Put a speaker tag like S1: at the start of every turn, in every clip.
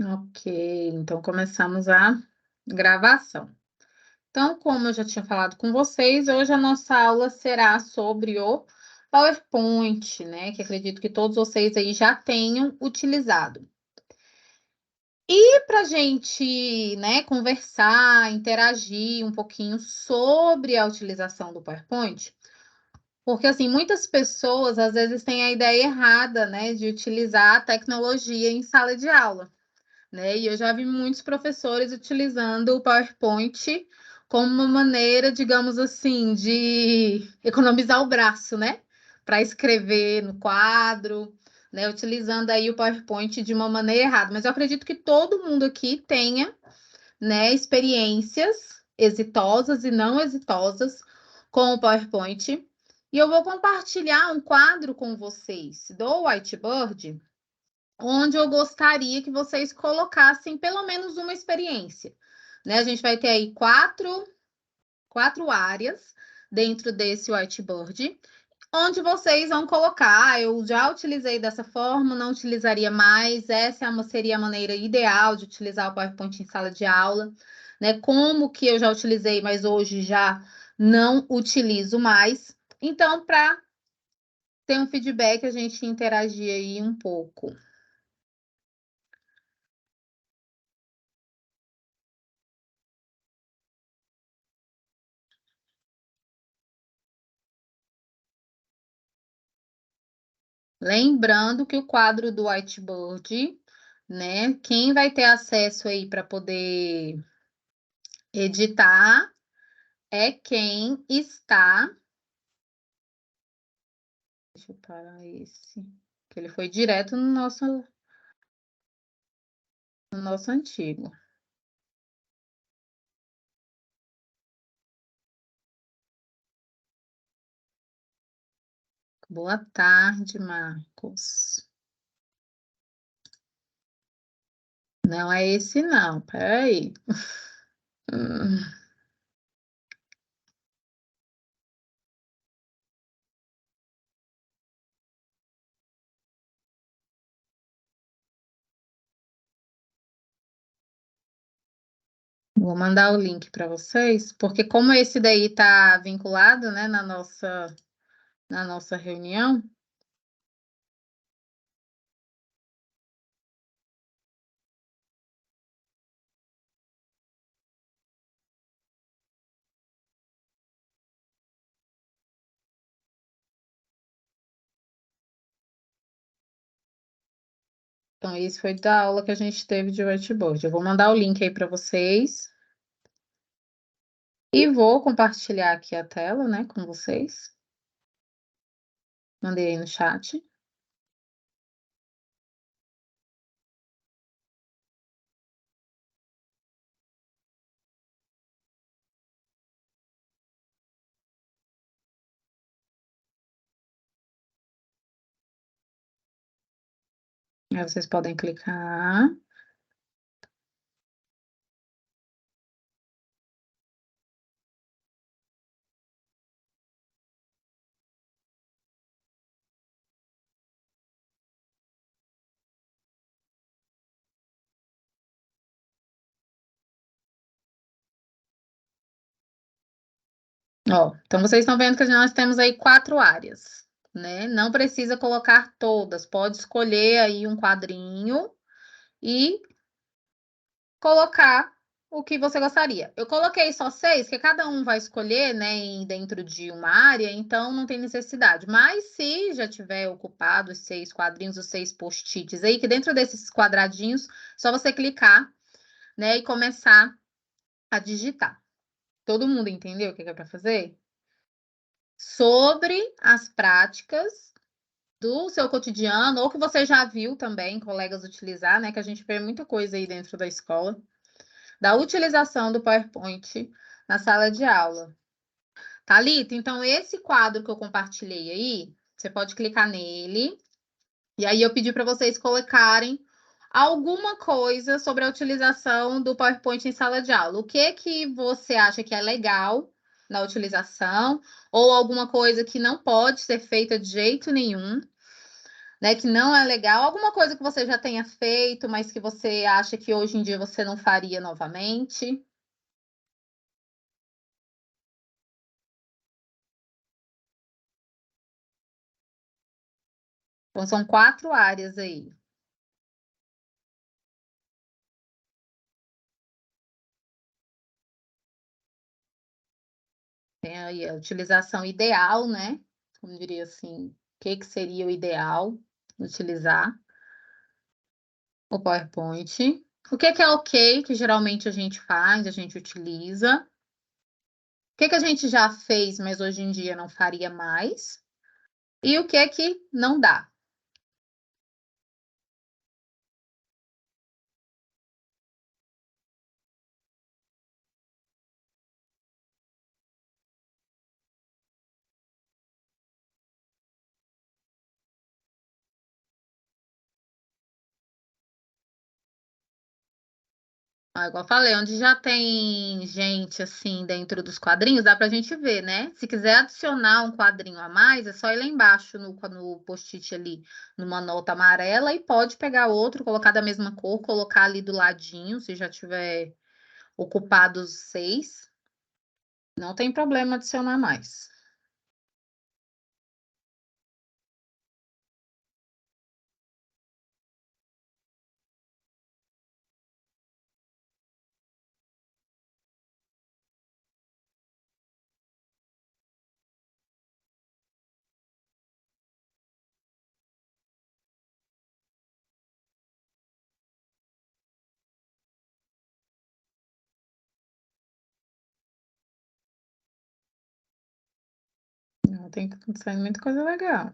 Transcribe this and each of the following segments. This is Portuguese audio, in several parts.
S1: Ok, então começamos a gravação. Então, como eu já tinha falado com vocês, hoje a nossa aula será sobre o PowerPoint, né? Que acredito que todos vocês aí já tenham utilizado. E para a gente, né, conversar, interagir um pouquinho sobre a utilização do PowerPoint, porque assim, muitas pessoas às vezes têm a ideia errada, né, de utilizar a tecnologia em sala de aula. Né? E eu já vi muitos professores utilizando o PowerPoint como uma maneira, digamos assim, de economizar o braço, né? Para escrever no quadro, né? Utilizando aí o PowerPoint de uma maneira errada. Mas eu acredito que todo mundo aqui tenha, né, experiências exitosas e não exitosas com o PowerPoint. E eu vou compartilhar um quadro com vocês do Whiteboard, onde eu gostaria que vocês colocassem pelo menos uma experiência. Né? A gente vai ter aí quatro áreas dentro desse whiteboard, onde vocês vão colocar, eu já utilizei dessa forma, não utilizaria mais, essa seria a maneira ideal de utilizar o PowerPoint em sala de aula, né? Como que eu já utilizei, mas hoje já não utilizo mais. Então, para ter um feedback, a gente interagir aí um pouco. Lembrando que o quadro do whiteboard, né? Quem vai ter acesso aí para poder editar é quem está. Deixa eu parar esse. Que ele foi direto no nosso antigo. Boa tarde, Marcos. Não é esse, não. Peraí. Vou mandar o link para vocês, porque como esse daí está vinculado, né, na nossa reunião. Então, esse foi da aula que a gente teve de whiteboard. Eu vou mandar o link aí para vocês. E vou compartilhar aqui a tela, né, com vocês. Mandei aí no chat. Aí vocês podem clicar. Ó, então vocês estão vendo que nós temos aí 4 áreas, né? Não precisa colocar todas, pode escolher aí um quadrinho e colocar o que você gostaria. Eu coloquei só 6, que cada um vai escolher, né, dentro de uma área, então não tem necessidade. Mas se já tiver ocupado os 6 quadrinhos, os 6 post-its aí, que dentro desses quadradinhos, só você clicar, né, e começar a digitar. Todo mundo entendeu o que é para fazer? Sobre as práticas do seu cotidiano, ou que você já viu também colegas utilizar, né, que a gente vê muita coisa aí dentro da escola, da utilização do PowerPoint na sala de aula. Thalita, então esse quadro que eu compartilhei aí, você pode clicar nele, e aí eu pedi para vocês colocarem alguma coisa sobre a utilização do PowerPoint em sala de aula. O que você acha que é legal na utilização, ou alguma coisa que não pode ser feita de jeito nenhum, né, que não é legal, alguma coisa que você já tenha feito, mas que você acha que hoje em dia você não faria novamente. Então, são 4 áreas aí. Tem aí a utilização ideal, né? Como diria assim, o que seria o ideal utilizar o PowerPoint. O que é ok, que geralmente a gente faz, a gente utiliza. O que a gente já fez, mas hoje em dia não faria mais. E o que não dá. Ah, igual eu falei, onde já tem gente assim dentro dos quadrinhos, dá pra gente ver, né? Se quiser adicionar um quadrinho a mais, é só ir lá embaixo no post-it ali, numa nota amarela, e pode pegar outro, colocar da mesma cor, colocar ali do ladinho, se já tiver ocupado os 6, não tem problema adicionar mais. Não, tem que sair muita coisa legal.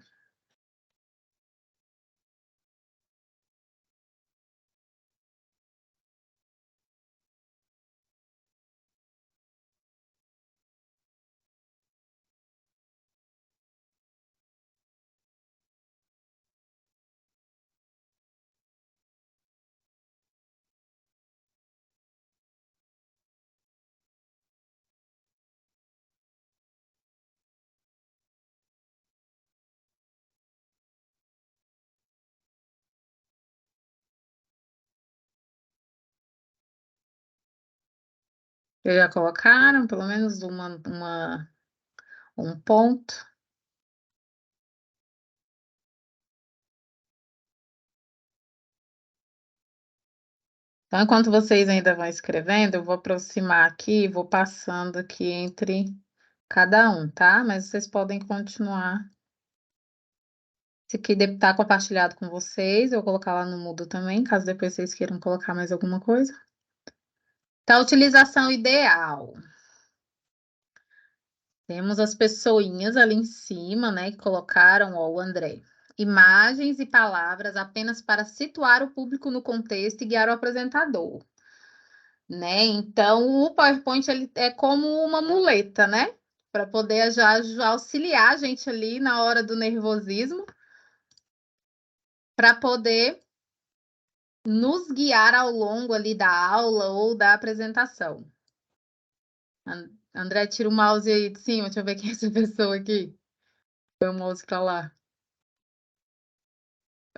S1: Já colocaram pelo menos um ponto. Então, enquanto vocês ainda vão escrevendo, eu vou aproximar aqui e vou passando aqui entre cada um, tá? Mas vocês podem continuar. Esse aqui deve estar compartilhado com vocês. Eu vou colocar lá no mudo também, caso depois vocês queiram colocar mais alguma coisa. Então, utilização ideal. Temos as pessoinhas ali em cima, né, que colocaram, ó, o André. Imagens e palavras apenas para situar o público no contexto e guiar o apresentador, né? Então, o PowerPoint ele é como uma muleta, né? Para poder já auxiliar a gente ali na hora do nervosismo, para poder nos guiar ao longo ali da aula ou da apresentação. André, tira o mouse aí de cima, deixa eu ver quem é essa pessoa aqui. Põe o mouse para lá.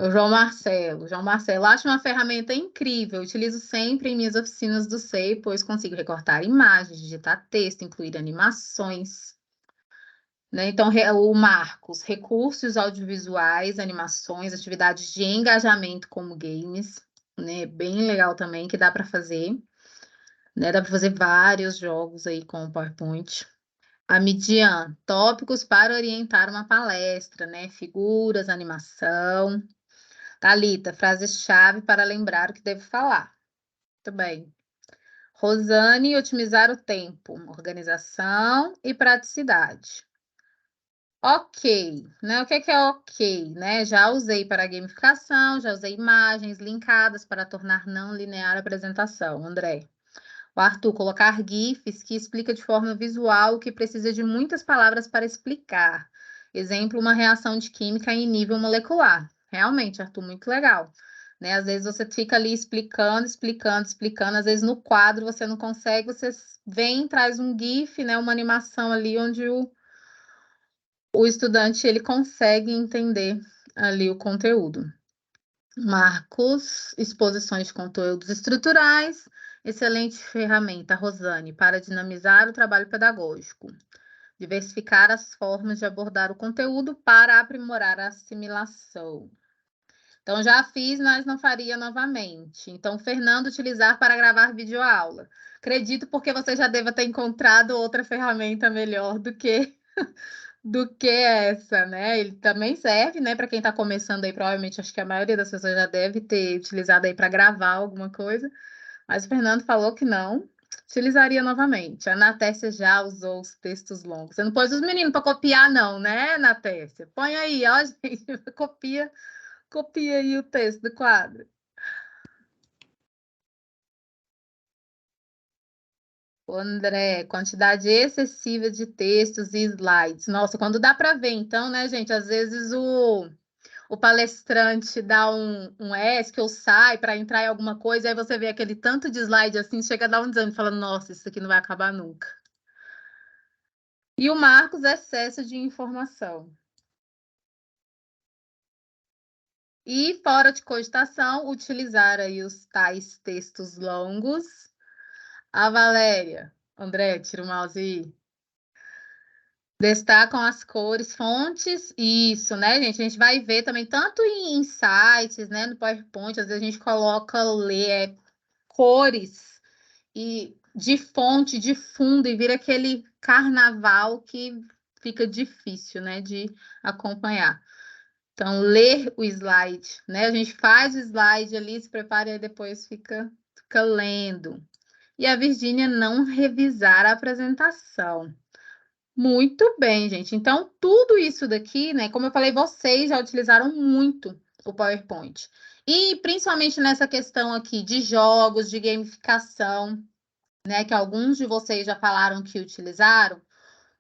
S1: O João Marcelo. João Marcelo, acho uma ferramenta incrível. Utilizo sempre em minhas oficinas do SEI, pois consigo recortar imagens, digitar texto, incluir animações. Né? Então, o Marcos, recursos audiovisuais, animações, atividades de engajamento como games, né? Bem legal também, que dá para fazer. Né? Dá para fazer vários jogos aí com o PowerPoint. A Midian, tópicos para orientar uma palestra, né? Figuras, animação. Thalita, frase-chave para lembrar o que devo falar. Muito bem. Rosane, otimizar o tempo, organização e praticidade. Ok, né? O que é ok, né? Já usei para gamificação, já usei imagens linkadas para tornar não linear a apresentação. André. O Arthur, colocar GIFs que explica de forma visual o que precisa de muitas palavras para explicar. Exemplo, uma reação de química em nível molecular. Realmente, Arthur, muito legal. Né? Às vezes você fica ali explicando, explicando, explicando. Às vezes no quadro você não consegue, você vem, traz um GIF, né? Uma animação ali onde o estudante ele consegue entender ali o conteúdo. Marcos, exposições de conteúdos estruturais, excelente ferramenta, Rosane, para dinamizar o trabalho pedagógico. Diversificar as formas de abordar o conteúdo para aprimorar a assimilação. Então, já fiz, mas não faria novamente. Então, Fernando, utilizar para gravar videoaula. Acredito porque você já deva ter encontrado outra ferramenta melhor do que essa, né? Ele também serve, né, para quem está começando aí, provavelmente, acho que a maioria das pessoas já deve ter utilizado aí para gravar alguma coisa, mas o Fernando falou que não, utilizaria novamente. A Natécia já usou os textos longos. Você não pôs os meninos para copiar, não, né, Natécia? Põe aí, ó, gente, copia aí o texto do quadro. André, quantidade excessiva de textos e slides. Nossa, quando dá para ver, então, né, gente? Às vezes o palestrante dá um ESC ou sai para entrar em alguma coisa, aí você vê aquele tanto de slide assim, chega a dar um desânimo, fala, nossa, isso aqui não vai acabar nunca. E o Marcos, excesso de informação. E fora de cogitação, utilizar aí os tais textos longos. A Valéria, André, tira o mouse aí. Destacam as cores, fontes, isso, né, gente? A gente vai ver também, tanto em sites, né, no PowerPoint, às vezes a gente coloca cores e de fonte, de fundo, e vira aquele carnaval que fica difícil, né, de acompanhar. Então, ler o slide, né? A gente faz o slide ali, se prepara e depois fica lendo. E a Virgínia não revisar a apresentação. Muito bem, gente. Então, tudo isso daqui, né? Como eu falei, vocês já utilizaram muito o PowerPoint. E principalmente nessa questão aqui de jogos, de gamificação, né? Que alguns de vocês já falaram que utilizaram.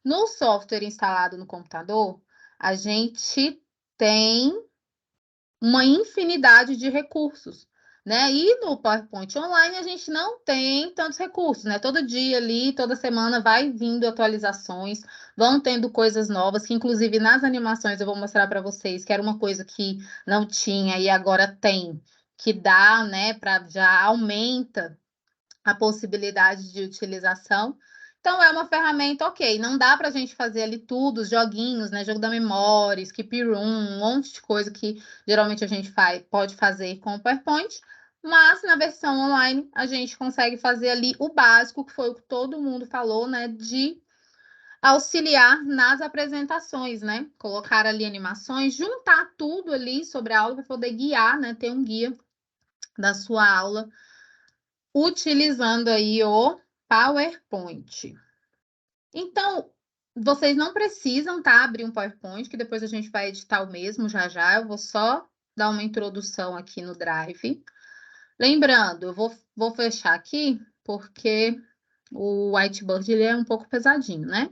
S1: No software instalado no computador, a gente tem uma infinidade de recursos, né? E no PowerPoint online a gente não tem tantos recursos, né? Todo dia ali, toda semana vai vindo atualizações, vão tendo coisas novas, que inclusive nas animações eu vou mostrar para vocês, que era uma coisa que não tinha e agora tem, que dá, né, para já aumenta a possibilidade de utilização. Então, é uma ferramenta ok. Não dá para a gente fazer ali tudo, os joguinhos, né? Jogo da memória, skip room, um monte de coisa que geralmente a gente pode fazer com o PowerPoint. Mas na versão online a gente consegue fazer ali o básico, que foi o que todo mundo falou, né? De auxiliar nas apresentações, né? Colocar ali animações, juntar tudo ali sobre a aula para poder guiar, né? Ter um guia da sua aula utilizando aí o PowerPoint. Então, vocês não precisam, tá, abrir um PowerPoint, que depois a gente vai editar o mesmo já já. Eu vou só dar uma introdução aqui no Drive. Lembrando, eu vou fechar aqui, porque o Whiteboard ele é um pouco pesadinho, né?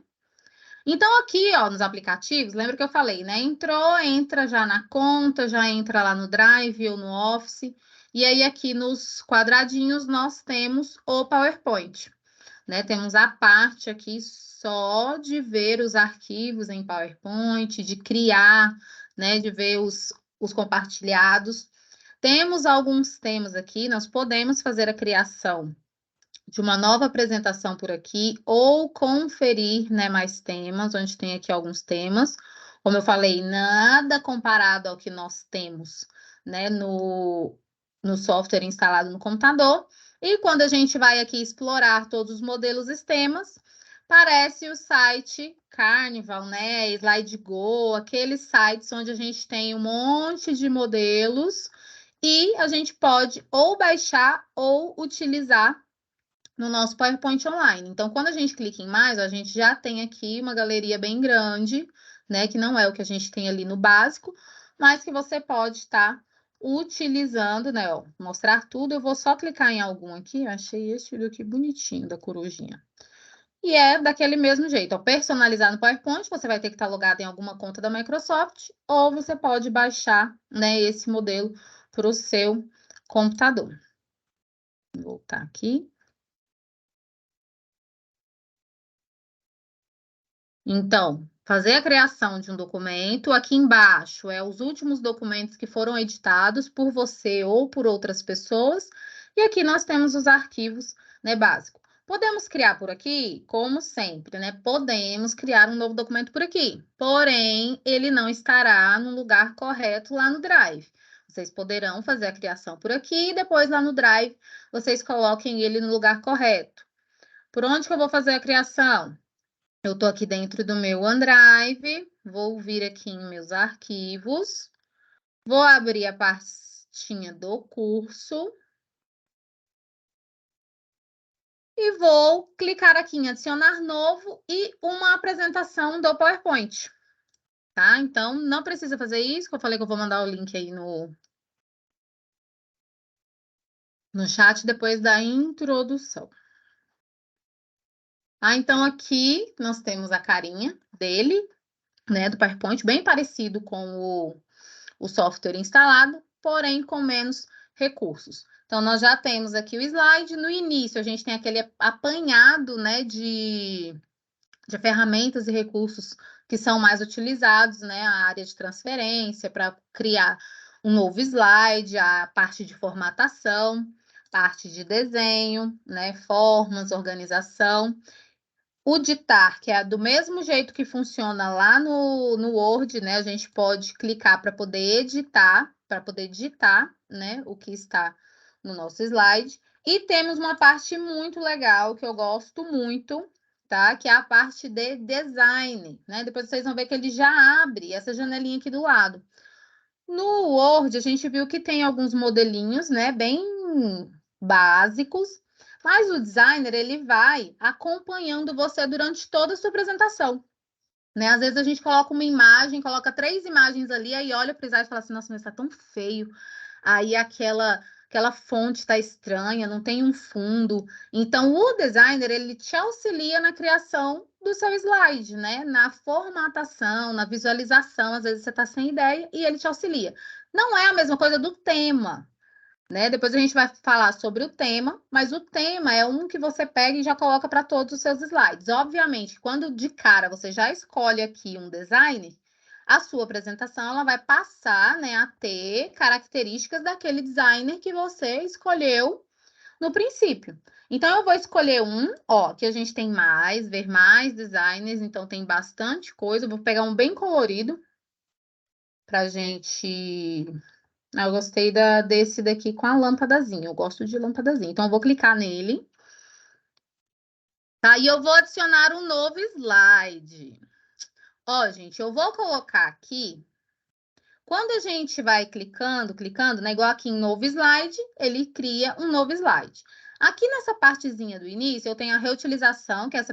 S1: Então, aqui, ó, nos aplicativos, lembra que eu falei, né? Entrou, entra já na conta, já entra lá no Drive ou no Office. E aí, aqui nos quadradinhos, nós temos o PowerPoint, né? Temos a parte aqui só de ver os arquivos em PowerPoint, de criar, né? De ver os compartilhados. Temos alguns temas aqui, nós podemos fazer a criação de uma nova apresentação por aqui, ou conferir, né, mais temas, onde tem aqui alguns temas. Como eu falei, nada comparado ao que nós temos, né, no software instalado no computador. E quando a gente vai aqui explorar todos os modelos e temas, parece o site Carnival, né, SlideGo, aqueles sites onde a gente tem um monte de modelos e a gente pode ou baixar ou utilizar no nosso PowerPoint online. Então, quando a gente clica em mais, a gente já tem aqui uma galeria bem grande, né? Que não é o que a gente tem ali no básico, mas que você pode estar utilizando, né? Ó, mostrar tudo. Eu vou só clicar em algum aqui. Eu achei esse vídeo aqui bonitinho da corujinha. E é daquele mesmo jeito, ó, personalizar no PowerPoint, você vai ter que estar logado em alguma conta da Microsoft, ou você pode baixar, né, esse modelo para o seu computador. Vou voltar aqui. Então, fazer a criação de um documento. Aqui embaixo é os últimos documentos que foram editados por você ou por outras pessoas. E aqui nós temos os arquivos, né, básicos. Podemos criar por aqui, como sempre, né? Podemos criar um novo documento por aqui. Porém, ele não estará no lugar correto lá no Drive. Vocês poderão fazer a criação por aqui e depois lá no Drive vocês coloquem ele no lugar correto. Por onde que eu vou fazer a criação? Eu estou aqui dentro do meu OneDrive, vou vir aqui em meus arquivos, vou abrir a pastinha do curso e vou clicar aqui em adicionar novo e uma apresentação do PowerPoint, tá? Então, não precisa fazer isso, que eu falei que eu vou mandar o link aí no chat depois da introdução. Então, aqui nós temos a carinha dele, né, do PowerPoint, bem parecido com o software instalado, porém com menos recursos. Então, nós já temos aqui o slide. No início, a gente tem aquele apanhado, né, de ferramentas e recursos que são mais utilizados, né, a área de transferência para criar um novo slide, a parte de formatação, parte de desenho, né, formas, organização. O ditar, que é do mesmo jeito que funciona lá no Word, né? A gente pode clicar para poder editar, para poder digitar, né? O que está no nosso slide. E temos uma parte muito legal que eu gosto muito, tá? Que é a parte de design, né? Depois vocês vão ver que ele já abre essa janelinha aqui do lado. No Word, a gente viu que tem alguns modelinhos, né? Bem básicos. Mas o designer, ele vai acompanhando você durante toda a sua apresentação, né? Às vezes a gente coloca uma imagem, coloca 3 imagens ali, aí olha para o slide e fala assim, nossa, mas tá tão feio. Aí aquela fonte está estranha, não tem um fundo. Então, o designer, ele te auxilia na criação do seu slide, né? Na formatação, na visualização. Às vezes você está sem ideia e ele te auxilia. Não é a mesma coisa do tema, né? Depois a gente vai falar sobre o tema, mas o tema é um que você pega e já coloca para todos os seus slides. Obviamente, quando de cara você já escolhe aqui um design, a sua apresentação ela vai passar, né, a ter características daquele designer que você escolheu no princípio. Então, eu vou escolher um, ó, que a gente tem mais, ver mais designers, então tem bastante coisa. Eu vou pegar um bem colorido pra gente eu gostei desse daqui com a lâmpadazinha. Eu gosto de lâmpadazinha. Então, eu vou clicar nele. Tá? E eu vou adicionar um novo slide. Ó, gente, eu vou colocar aqui. Quando a gente vai clicando, né? Igual aqui em novo slide, ele cria um novo slide. Aqui nessa partezinha do início, eu tenho a reutilização, que é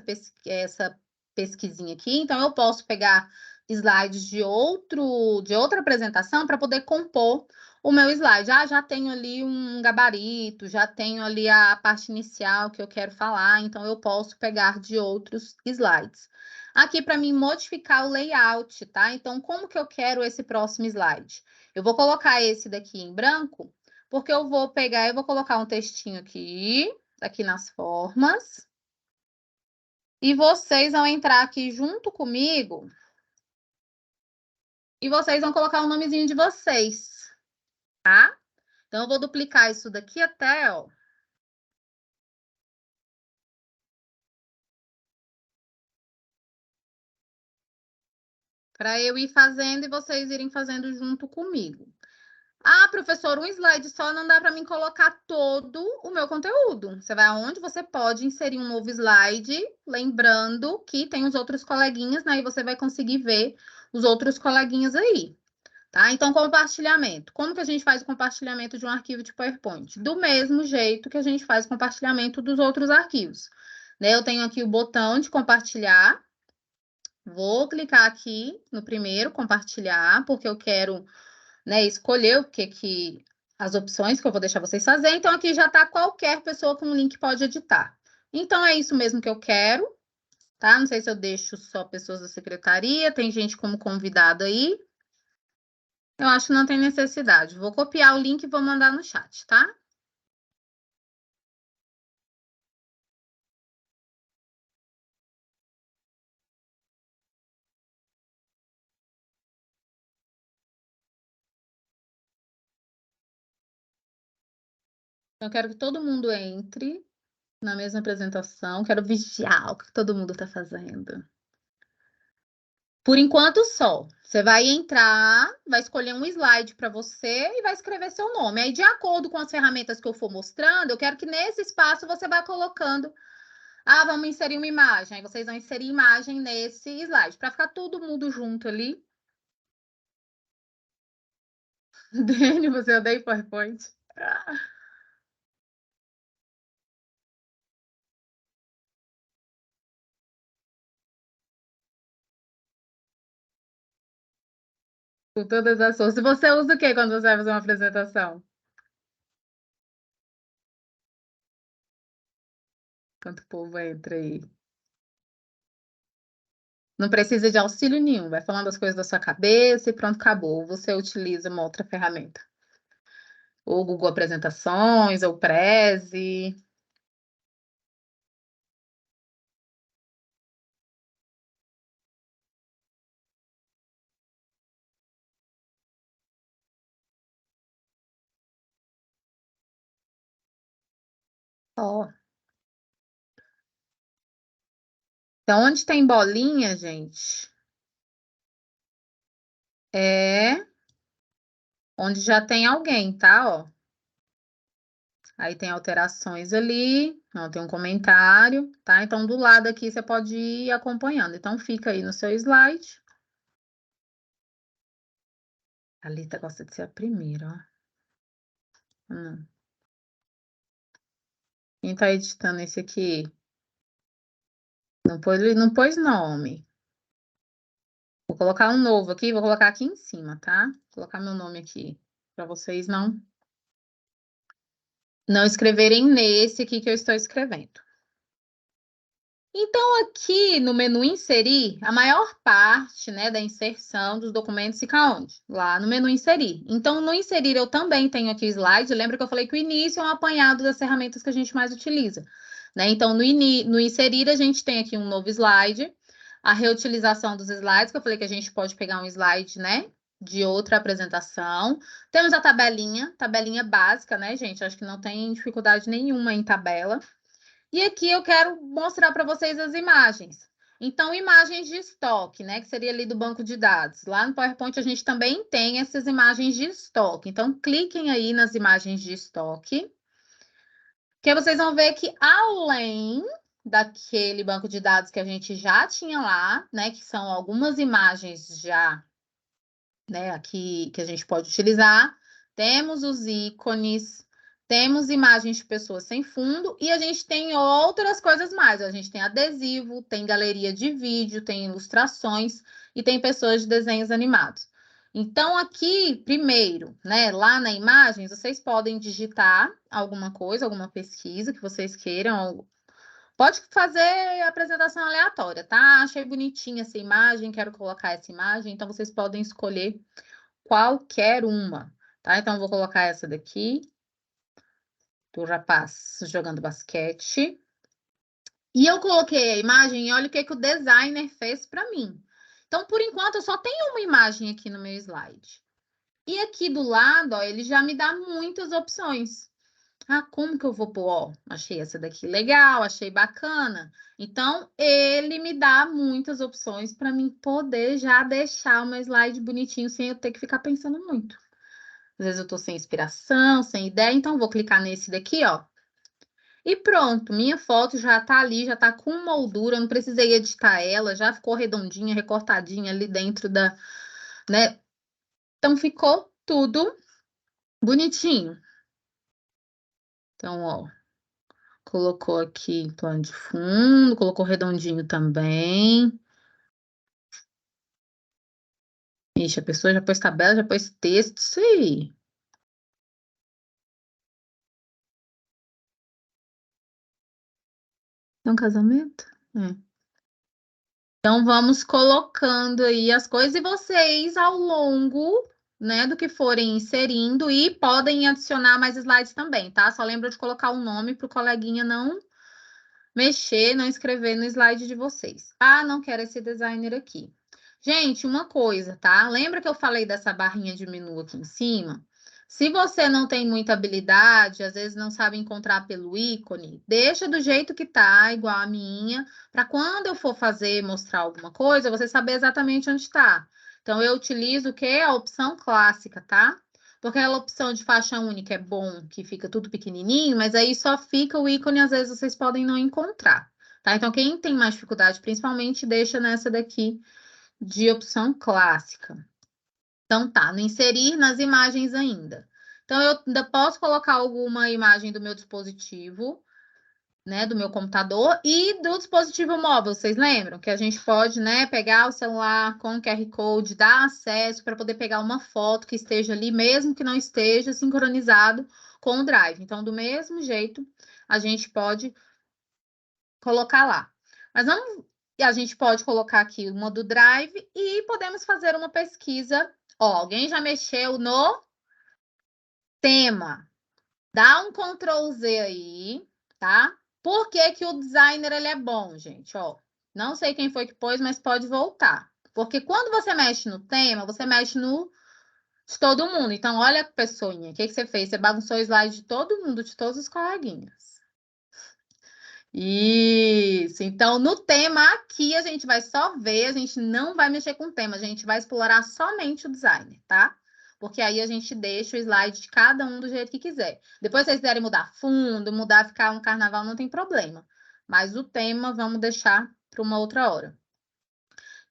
S1: essa pesquisinha aqui. Então, eu posso pegar slides de outra apresentação para poder compor o meu slide. Já tenho ali um gabarito, já tenho ali a parte inicial que eu quero falar, então eu posso pegar de outros slides. Aqui para mim modificar o layout, tá? Então, como que eu quero esse próximo slide? Eu vou colocar esse daqui em branco, porque eu vou pegar e vou colocar um textinho aqui nas formas. E vocês vão entrar aqui junto comigo e vocês vão colocar o nomezinho de vocês, tá? Então, eu vou duplicar isso daqui até, ó. Para eu ir fazendo e vocês irem fazendo junto comigo. Ah, professor, um slide só não dá para mim colocar todo o meu conteúdo. Você vai aonde você pode inserir um novo slide, lembrando que tem os outros coleguinhas, né? E você vai conseguir ver os outros coleguinhas aí, tá? Então, compartilhamento. Como que a gente faz o compartilhamento de um arquivo de PowerPoint? Do mesmo jeito que a gente faz o compartilhamento dos outros arquivos, né? Eu tenho aqui o botão de compartilhar. Vou clicar aqui no primeiro, compartilhar, porque eu quero, né, escolher o que as opções que eu vou deixar vocês fazerem. Então, aqui já está qualquer pessoa com o link pode editar. Então, é isso mesmo que eu quero, tá? Não sei se eu deixo só pessoas da secretaria, tem gente como convidado aí. Eu acho que não tem necessidade. Vou copiar o link e vou mandar no chat, tá? Eu quero que todo mundo entre na mesma apresentação, quero vigiar o que todo mundo está fazendo. Por enquanto só. Você vai entrar, vai escolher um slide para você e vai escrever seu nome. Aí, de acordo com as ferramentas que eu for mostrando, eu quero que nesse espaço você vá colocando. Ah, vamos inserir uma imagem. Aí vocês vão inserir imagem nesse slide, para ficar todo mundo junto ali. Dani, você odeia PowerPoint? Com todas as suas. Você usa o que quando você vai fazer uma apresentação? Quanto povo entra aí? Não precisa de auxílio nenhum. Vai falando as coisas da sua cabeça e pronto, acabou. Ou você utiliza uma outra ferramenta. Ou Google Apresentações, ou Prezi. Ó. Então, onde tem bolinha, gente, é onde já tem alguém, tá? Ó. Aí tem alterações ali, ó, tem um comentário, tá? Então, do lado aqui você pode ir acompanhando. Então, fica aí no seu slide. A Lita gosta de ser a primeira, ó. Quem tá editando esse aqui? Não pôs nome. Vou colocar um novo aqui, vou colocar aqui em cima, tá? Vou colocar meu nome aqui, para vocês não escreverem nesse aqui que eu estou escrevendo. Então, aqui no menu inserir, a maior parte, né, da inserção dos documentos fica onde? Lá no menu inserir. Então, no inserir eu também tenho aqui o slide. Lembra que eu falei que o início é um apanhado das ferramentas que a gente mais utiliza, né? Então, no inserir a gente tem aqui um novo slide, a reutilização dos slides, que eu falei que a gente pode pegar um slide, né, de outra apresentação. Temos a tabelinha básica, né, gente? Acho que não tem dificuldade nenhuma em tabela. E aqui eu quero mostrar para vocês as imagens. Então, imagens de estoque, né? Que seria ali do banco de dados. Lá no PowerPoint a gente também tem essas imagens de estoque. Então, cliquem aí nas imagens de estoque. Que aí vocês vão ver que além daquele banco de dados que a gente já tinha lá, né? Que são algumas imagens já, né? Aqui que a gente pode utilizar. Temos os ícones, temos imagens de pessoas sem fundo e a gente tem outras coisas mais. A gente tem adesivo, tem galeria de vídeo, tem ilustrações e tem pessoas de desenhos animados. Então, aqui, primeiro, né, lá na imagem, vocês podem digitar alguma coisa, alguma pesquisa que vocês queiram. Pode fazer a apresentação aleatória, tá? Achei bonitinha essa imagem, quero colocar essa imagem, então vocês podem escolher qualquer uma, tá? Então, eu vou colocar essa daqui, do rapaz jogando basquete. E eu coloquei a imagem e olha o que, que o designer fez para mim. Então, por enquanto, eu só tenho uma imagem aqui no meu slide. E aqui do lado, ó, ele já me dá muitas opções. Ah, como que eu vou pôr? Ó, achei essa daqui legal, achei bacana. Então, ele me dá muitas opções para mim poder já deixar o meu slide bonitinho sem eu ter que ficar pensando muito. Às vezes eu tô sem inspiração, sem ideia, então vou clicar nesse daqui, ó. E pronto, minha foto já tá ali, já tá com moldura, eu não precisei editar ela, já ficou redondinha, recortadinha ali dentro da, né? Então ficou tudo bonitinho. Então, ó, colocou aqui plano de fundo, colocou redondinho também. Ixi, a pessoa já pôs tabela, já pôs texto, isso aí. É um casamento? É. Então, vamos colocando aí as coisas e vocês, ao longo, né, do que forem inserindo, e podem adicionar mais slides também, tá? Só lembra de colocar o nome para o coleguinha não mexer, não escrever no slide de vocês. Ah, não quero esse designer aqui. Gente, uma coisa, tá? Lembra que eu falei dessa barrinha de menu aqui em cima? Se você não tem muita habilidade, às vezes não sabe encontrar pelo ícone, deixa do jeito que tá, igual a minha, para quando eu for fazer, mostrar alguma coisa, você saber exatamente onde está. Então, eu utilizo o quê? A opção clássica, tá? Porque aquela opção de faixa única é bom, que fica tudo pequenininho, mas aí só fica o ícone, às vezes vocês podem não encontrar, tá? Então, quem tem mais dificuldade, principalmente, deixa nessa daqui de opção clássica. Então tá, no inserir nas imagens ainda. Então eu ainda posso colocar alguma imagem do meu dispositivo, né, do meu computador e do dispositivo móvel. Vocês lembram que a gente pode, né, pegar o celular com o QR Code, dar acesso para poder pegar uma foto que esteja ali, mesmo que não esteja sincronizado com o Drive. Então, do mesmo jeito, a gente pode colocar lá. Mas vamos, a gente pode colocar aqui uma do Drive e podemos fazer uma pesquisa. Ó, alguém já mexeu no tema? Dá um Ctrl Z aí, tá? Por que que o designer ele é bom, gente? Ó, não sei quem foi que pôs, mas pode voltar. Porque quando você mexe no tema, você mexe no de todo mundo. Então, olha, pessoinha, o que que você fez? Você bagunçou o slide de todo mundo, de todos os coleguinhas. Isso. Então, no tema aqui, a gente vai só ver, a gente não vai mexer com o tema, a gente vai explorar somente o designer, tá? Porque aí a gente deixa o slide de cada um do jeito que quiser. Depois, se vocês quiserem mudar fundo, mudar, ficar um carnaval, não tem problema. Mas o tema, vamos deixar para uma outra hora.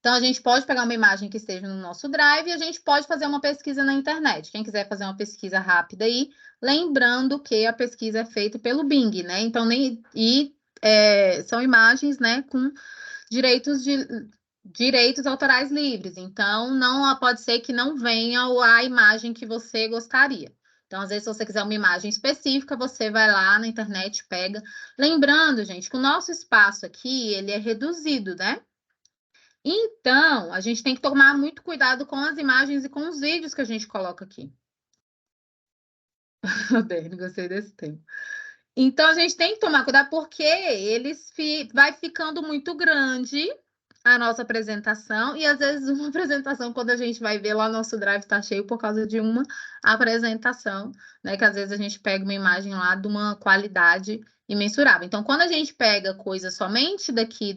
S1: Então, a gente pode pegar uma imagem que esteja no nosso Drive e a gente pode fazer uma pesquisa na internet. Quem quiser fazer uma pesquisa rápida aí, lembrando que a pesquisa é feita pelo Bing, né? Então, são imagens, né, com direitos autorais livres. Então, não pode ser que não venha a imagem que você gostaria. Então, às vezes, se você quiser uma imagem específica, você vai lá na internet, pega. Lembrando, gente, que o nosso espaço aqui, ele é reduzido, né? Então, a gente tem que tomar muito cuidado com as imagens e com os vídeos que a gente coloca aqui. Moderno, gostei desse tema. Então, a gente tem que tomar cuidado porque vai ficando muito grande a nossa apresentação e às vezes uma apresentação, quando a gente vai ver lá, nosso drive está cheio por causa de uma apresentação, né? Que às vezes a gente pega uma imagem lá de uma qualidade imensurável. Então, quando a gente pega coisa somente daqui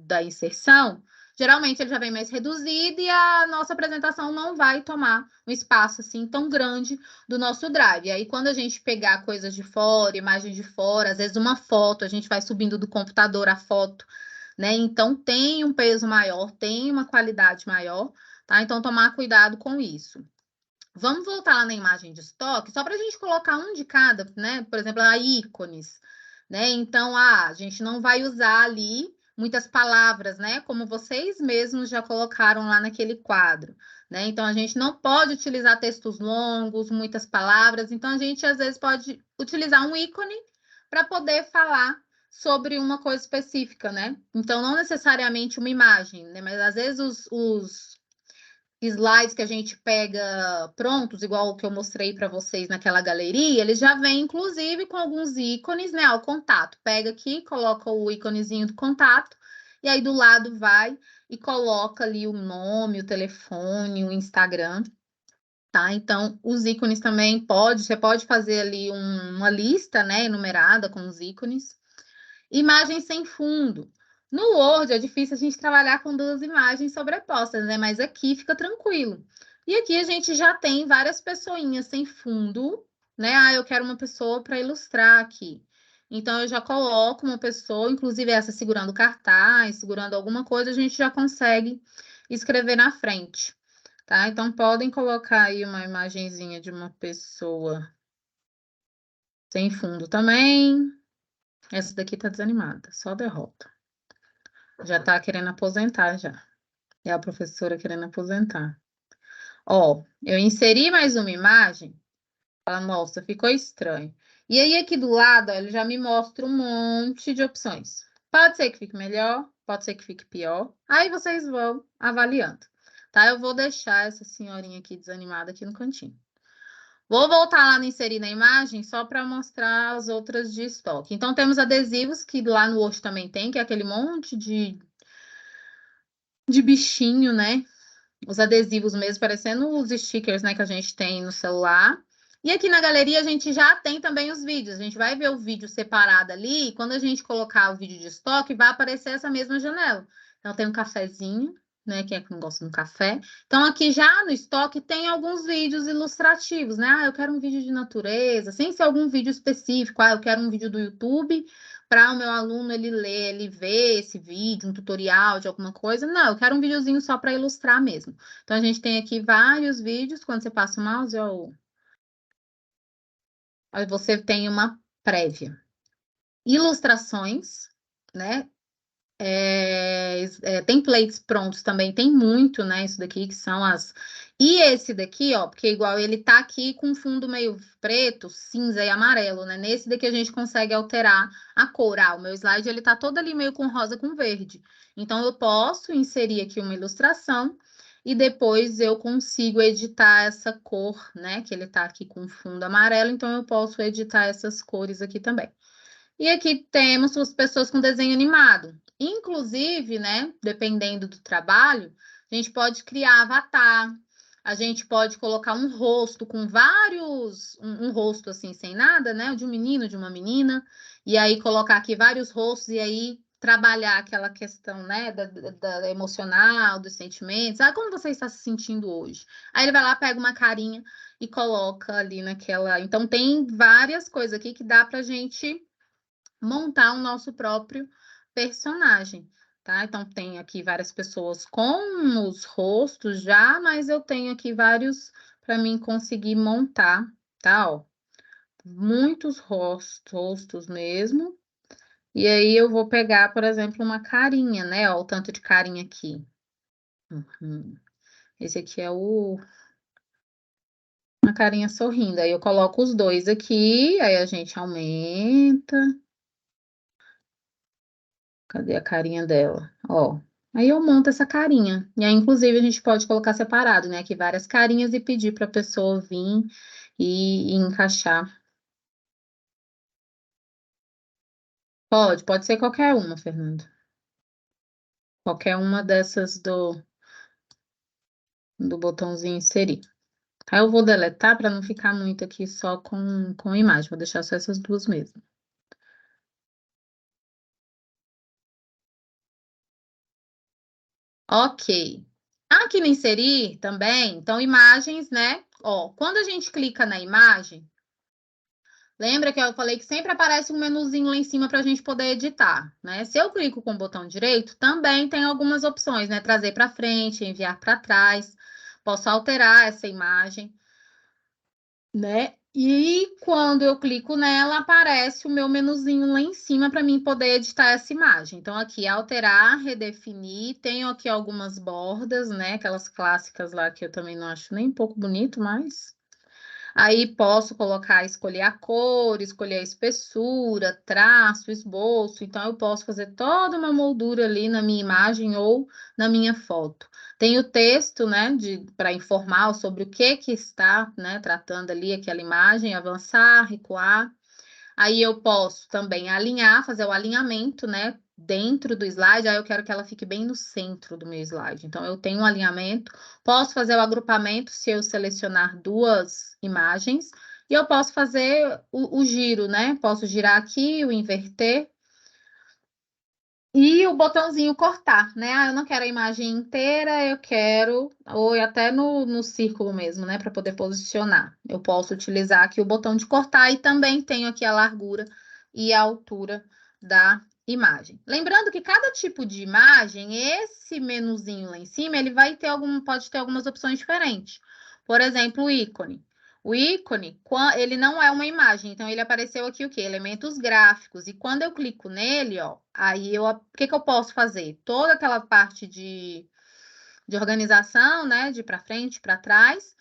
S1: da inserção, geralmente ele já vem mais reduzido e a nossa apresentação não vai tomar um espaço assim tão grande do nosso drive. E aí, quando a gente pegar coisas de fora, imagens de fora, às vezes uma foto, a gente vai subindo do computador a foto, né? Então, tem um peso maior, tem uma qualidade maior, tá? Então, tomar cuidado com isso. Vamos voltar lá na imagem de estoque, só para a gente colocar um de cada, né? Por exemplo, a ícones, né? Então, a gente não vai usar ali muitas palavras, né? Como vocês mesmos já colocaram lá naquele quadro, né? Então, a gente não pode utilizar textos longos, muitas palavras. Então, a gente às vezes pode utilizar um ícone para poder falar sobre uma coisa específica, né? Então, não necessariamente uma imagem, né? Mas às vezes os slides que a gente pega prontos, igual o que eu mostrei para vocês naquela galeria, eles já vêm, inclusive, com alguns ícones, né? O contato. Pega aqui, coloca o íconezinho do contato, e aí do lado vai e coloca ali o nome, o telefone, o Instagram, tá? Então, os ícones também você pode fazer ali uma lista, né, enumerada com os ícones. Imagem sem fundo. No Word é difícil a gente trabalhar com duas imagens sobrepostas, né? Mas aqui fica tranquilo. E aqui a gente já tem várias pessoinhas sem fundo, né? Ah, eu quero uma pessoa para ilustrar aqui. Então, eu já coloco uma pessoa, inclusive essa segurando cartaz, segurando alguma coisa, a gente já consegue escrever na frente, tá? Então, podem colocar aí uma imagenzinha de uma pessoa sem fundo também. Essa daqui tá desanimada, só derrota. Já tá querendo aposentar já. É a professora querendo aposentar. Ó, eu inseri mais uma imagem. Fala, nossa, ficou estranho. E aí, aqui do lado, ó, ele já me mostra um monte de opções. Pode ser que fique melhor, pode ser que fique pior. Aí vocês vão avaliando. Tá? Eu vou deixar essa senhorinha aqui desanimada aqui no cantinho. Vou voltar lá no inserir na imagem só para mostrar as outras de estoque. Então, temos adesivos que lá no Word também tem, que é aquele monte de bichinho, né? Os adesivos mesmo, parecendo os stickers, né, que a gente tem no celular. E aqui na galeria a gente já tem também os vídeos. A gente vai ver o vídeo separado ali. E quando a gente colocar o vídeo de estoque, vai aparecer essa mesma janela. Então tem um cafezinho, né? Quem é que não gosta de um café? Então aqui já no estoque tem alguns vídeos ilustrativos, né? Ah, eu quero um vídeo de natureza, sem ser algum vídeo específico. Ah, eu quero um vídeo do YouTube para o meu aluno ele ler, ele ver esse vídeo, um tutorial de alguma coisa. Não, eu quero um videozinho só para ilustrar mesmo. Então a gente tem aqui vários vídeos. Quando você passa o mouse, ó, aí você tem uma prévia. Ilustrações, né? Templates prontos também tem muito, né? Isso daqui que são as. E esse daqui, ó, porque igual ele tá aqui com fundo meio preto, cinza e amarelo, né? Nesse daqui a gente consegue alterar a cor. Ah, o meu slide ele tá todo ali meio com rosa com verde. Então eu posso inserir aqui uma ilustração e depois eu consigo editar essa cor, né? Que ele tá aqui com fundo amarelo, então eu posso editar essas cores aqui também. E aqui temos as pessoas com desenho animado. Inclusive, né, dependendo do trabalho, a gente pode criar avatar, a gente pode colocar um rosto com vários, um rosto assim, sem nada, né, de um menino, de uma menina, e aí colocar aqui vários rostos e aí trabalhar aquela questão, né, da emocional, dos sentimentos. Ah, como você está se sentindo hoje? Aí ele vai lá, pega uma carinha e coloca ali naquela. Então, tem várias coisas aqui que dá pra gente montar o nosso próprio personagem, tá? Então, tem aqui várias pessoas com os rostos já, mas eu tenho aqui vários para mim conseguir montar, tá? Ó, muitos rostos mesmo. E aí eu vou pegar, por exemplo, uma carinha, né? Ó, o tanto de carinha aqui. Esse aqui é uma carinha sorrindo. Aí eu coloco os dois aqui, aí a gente aumenta. Cadê a carinha dela? Ó. Aí eu monto essa carinha. E aí, inclusive, a gente pode colocar separado, né? Aqui várias carinhas e pedir para a pessoa vir e encaixar. Pode ser qualquer uma, Fernando. Qualquer uma dessas do botãozinho inserir. Aí eu vou deletar para não ficar muito aqui só com imagem. Vou deixar só essas duas mesmo. Ok. Aqui no inserir também, então imagens, né? Ó, quando a gente clica na imagem, lembra que eu falei que sempre aparece um menuzinho lá em cima para a gente poder editar, né? Se eu clico com o botão direito, também tem algumas opções, né? Trazer para frente, enviar para trás. Posso alterar essa imagem, né? E quando eu clico nela, aparece o meu menuzinho lá em cima para mim poder editar essa imagem. Então, aqui, alterar, redefinir. Tenho aqui algumas bordas, né? Aquelas clássicas lá que eu também não acho nem um pouco bonito, mas aí posso colocar, escolher a cor, escolher a espessura, traço, esboço. Então, eu posso fazer toda uma moldura ali na minha imagem ou na minha foto. Tem o texto, né, para informar sobre o que está, né, tratando ali aquela imagem, avançar, recuar. Aí eu posso também alinhar, fazer o alinhamento, né? Dentro do slide, aí eu quero que ela fique bem no centro do meu slide. Então, eu tenho um alinhamento, posso fazer o agrupamento se eu selecionar duas imagens, e eu posso fazer o giro, né? Posso girar aqui, o inverter, e o botãozinho cortar, né? Ah, eu não quero a imagem inteira, eu quero, ou até no círculo mesmo, né? Para poder posicionar. Eu posso utilizar aqui o botão de cortar e também tenho aqui a largura e a altura da imagem. Lembrando que cada tipo de imagem, esse menuzinho lá em cima, ele vai ter pode ter algumas opções diferentes. Por exemplo, o ícone. O ícone, ele não é uma imagem, então ele apareceu aqui o quê? Elementos gráficos. E quando eu clico nele, ó, aí o que eu posso fazer? Toda aquela parte de organização, né? De para frente, para trás.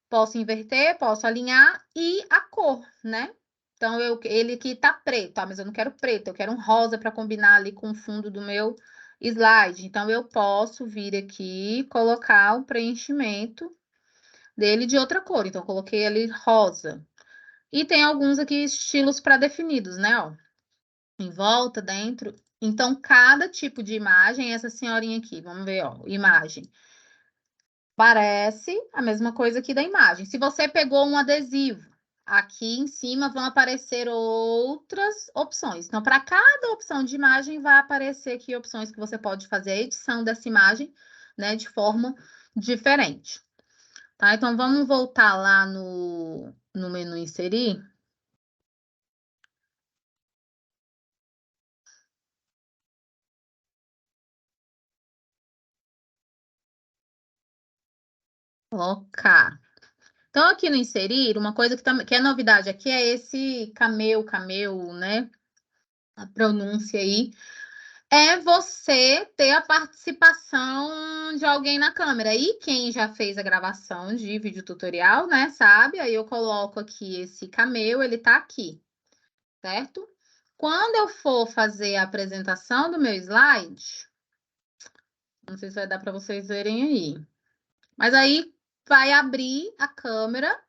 S1: Posso inverter, posso alinhar e a cor, né? Então, ele aqui tá preto, tá? Mas eu não quero preto, eu quero um rosa para combinar ali com o fundo do meu slide. Então, eu posso vir aqui e colocar o preenchimento dele de outra cor. Então, eu coloquei ali rosa. E tem alguns aqui estilos pré-definidos, né? Ó, em volta, dentro. Então, cada tipo de imagem, essa senhorinha aqui, vamos ver, ó, imagem. Parece a mesma coisa aqui da imagem. Se você pegou um adesivo, aqui em cima vão aparecer outras opções. Então, para cada opção de imagem, vai aparecer aqui opções que você pode fazer a edição dessa imagem, né, de forma diferente. Tá? Então, vamos voltar lá no menu inserir. Colocar. Então, aqui no inserir, uma coisa que é novidade aqui é esse camel, né? A pronúncia aí. É você ter a participação de alguém na câmera. E quem já fez a gravação de vídeo tutorial, né, sabe? Aí eu coloco aqui esse camel, ele tá aqui, certo? Quando eu for fazer a apresentação do meu slide, não sei se vai dar para vocês verem aí, mas aí vai abrir a câmera,